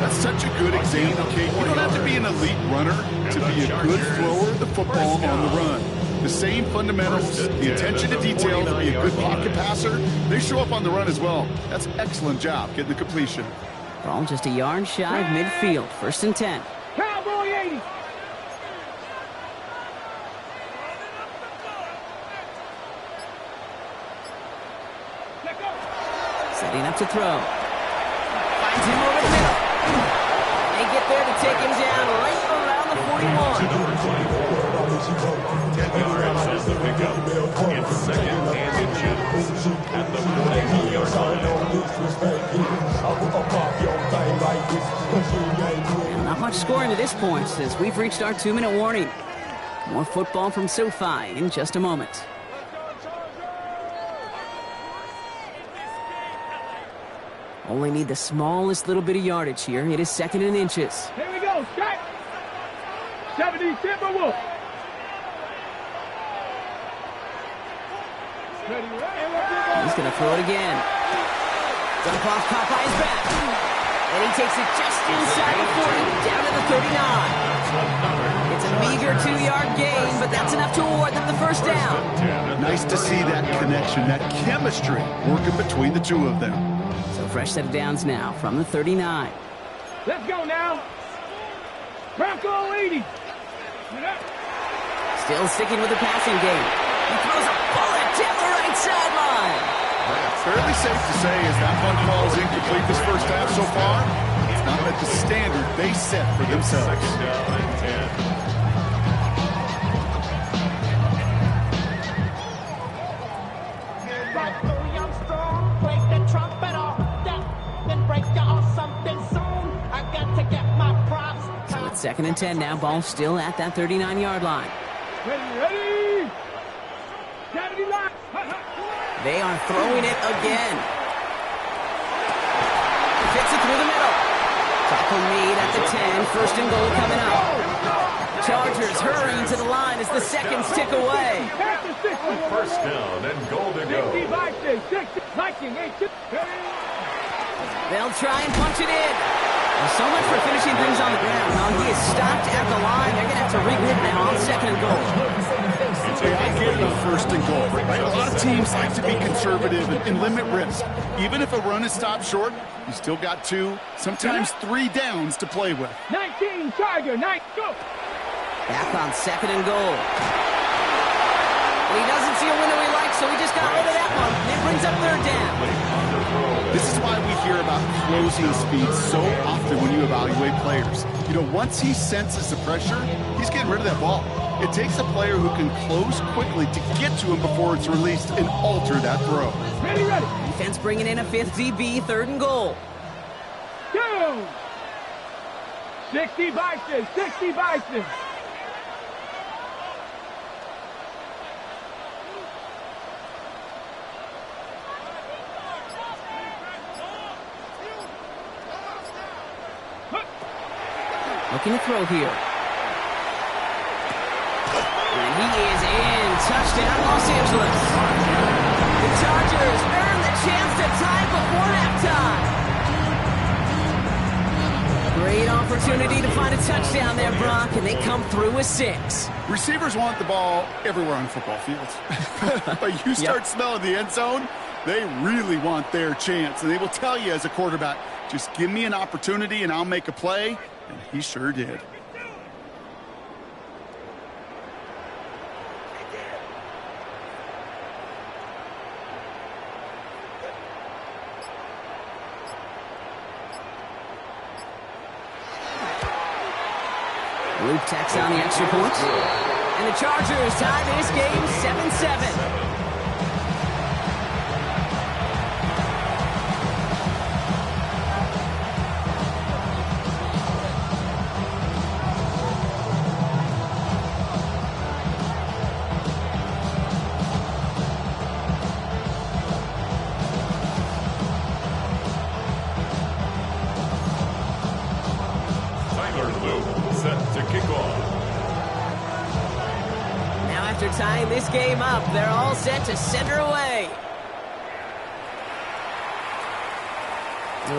That's such a good example, Kate. You don't have to be an elite runner to be a good thrower of the football on the run. The same fundamentals, the attention to detail to be a good pocket passer, they show up on the run as well. That's an excellent job getting the completion. Ball just a yard shy of midfield. 1st and 10. Cowboy 80. Setting up to throw. Finds him over the middle. They get there to take him down right around the 41. 10 yards is the pickup. It's 2nd and inches at the 40-yard line. Not much scoring to this point as we've reached our 2-minute warning. More football from SoFi in just a moment. Only need the smallest little bit of yardage here. It is 2nd and inches. Here we go. Strike. 70 Timberwolves. He's going to throw it again. Dump off, caught by his back. And he takes it just inside the 40, down to the 39. It's a meager 2-yard gain, but that's enough to award them the first down. Nice to see that connection, that chemistry working between the two of them. So fresh set of downs now from the 39. Let's go now. Bronco 80. Still sticking with the passing game. He throws a bullet down the right sideline. Fairly safe to say as that punt ball is incomplete this first half so far, it's not met the standard they set for themselves. So it's 2nd and 10 now. Ball still at that 39-yard line. Ready. 70 line. They are throwing it again. Fits it through the middle. Tackle made at the 10. 1st and goal coming up. Chargers hurrying to the line as the seconds tick away. 1st down and goal to go. They'll try and punch it in. Well, so much for finishing things on the ground. Now he is stopped at the line. They're going to have to regroup now on 2nd and goal. I get it on 1st and goal, right? A lot of teams like to be conservative and limit risk. Even if a run is stopped short, you still got 2, sometimes 3 downs to play with. 19 Tiger, 9, go. Back on 2nd and goal. He doesn't see a window he likes, so he just got rid of that one. It brings up 3rd down. This is why we hear about closing speed so often when you evaluate players. You know, once he senses the pressure, he's getting rid of that ball. It takes a player who can close quickly to get to him before it's released and alter that throw. Ready. Defense bringing in a 5th DB, 3rd and goal. Go. 60 Bison. Looking to throw here. And he is in. Touchdown, Los Angeles. The Chargers earn the chance to tie before halftime. Great opportunity to find a touchdown there, Brock, and they come through with 6. Receivers want the ball everywhere on the football field. But you start smelling the end zone, they really want their chance. And they will tell you as a quarterback, just give me an opportunity and I'll make a play. And he sure did. Luke tacks on the extra point. And the Chargers tie this game 7-7. After tying this game up, they're all set to center away.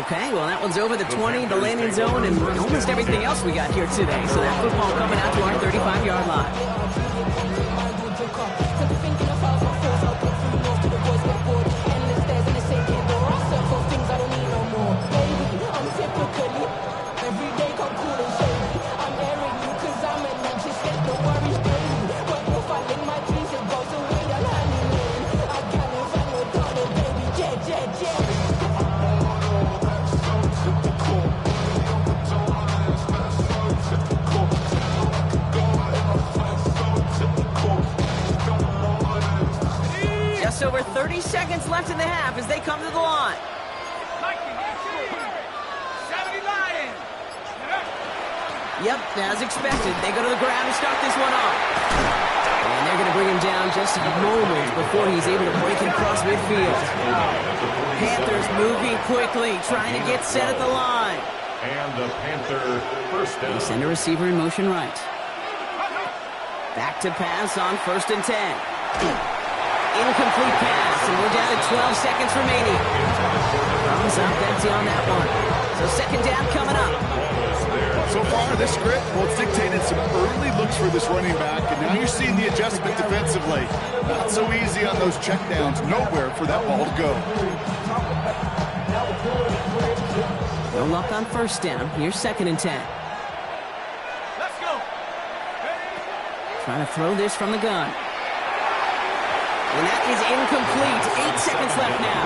Okay, well, that one's over the 20, the landing zone, and almost everything else we got here today. So that football coming out to our 35-yard line. Over 30 seconds left in the half as they come to the line. Yep, as expected, they go to the ground to start this one off. And they're going to bring him down just a moment before he's able to break it across midfield. Panthers moving quickly, trying to get set at the line. And the Panther 1st down. They send a receiver in motion right. Back to pass on 1st and 10. incomplete pass, and we're down to 12 seconds remaining. Thumbs up empty on that one. So second down coming up. So far, this script, well, it's dictated some early looks for this running back, and now you're seeing the adjustment defensively. Not so easy on those checkdowns. Nowhere for that ball to go. No luck on first down. Here's 2nd and 10. Let's go. Trying to throw this from the gun. And that is incomplete. 8 seconds left now.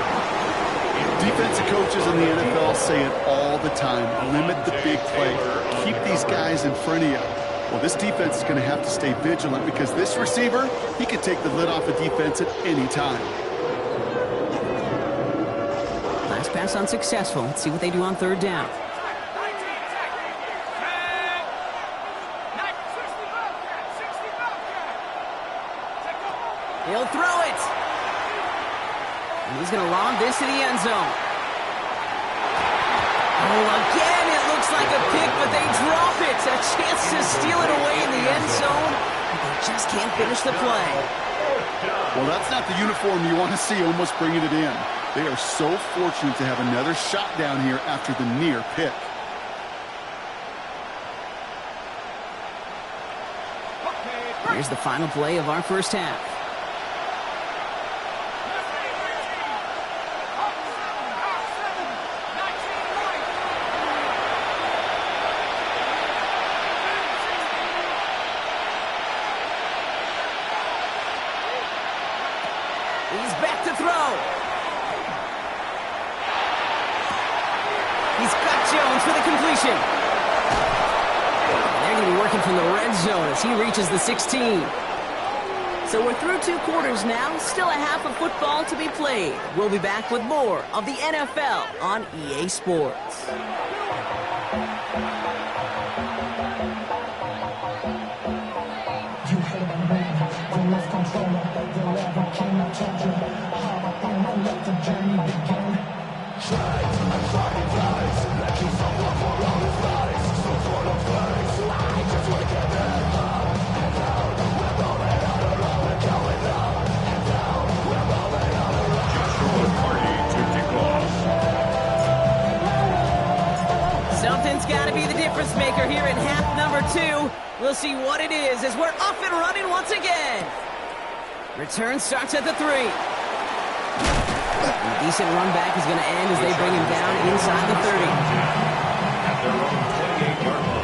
Defensive coaches in the NFL say it all the time. Limit the big play. Keep these guys in front of you. Well, this defense is going to have to stay vigilant because this receiver, he can take the lid off a defense at any time. Last pass unsuccessful. Let's see what they do on 3rd down. He'll throw it. And he's going to lob this to the end zone. Oh, again, it looks like a pick, but they drop it. A chance to steal it away in the end zone, but they just can't finish the play. Well, that's not the uniform you want to see almost bringing it in. They are so fortunate to have another shot down here after the near pick. Here's the final play of our first half. He's back to throw. He's got Jones for the completion. They're going to be working from the red zone as he reaches the 16. So we're through 2 quarters now. Still a half of football to be played. We'll be back with more of the NFL on EA Sports. You hate a man who lost control of the level. Can I told you how I am? I let the journey begin. Tried and tried and dies. Like he's someone for all his lies. So full of face. I just wanna get that up and down. We're moving on the road. We're going up and down. We're moving on the road. Joshua Party to kick off. Something's got to be the difference maker here in half number 2. We'll see what it is as we're off and running once again. Return starts at the 3. A decent run back is going to end as they bring him down inside the 30. At their own 28-yard line.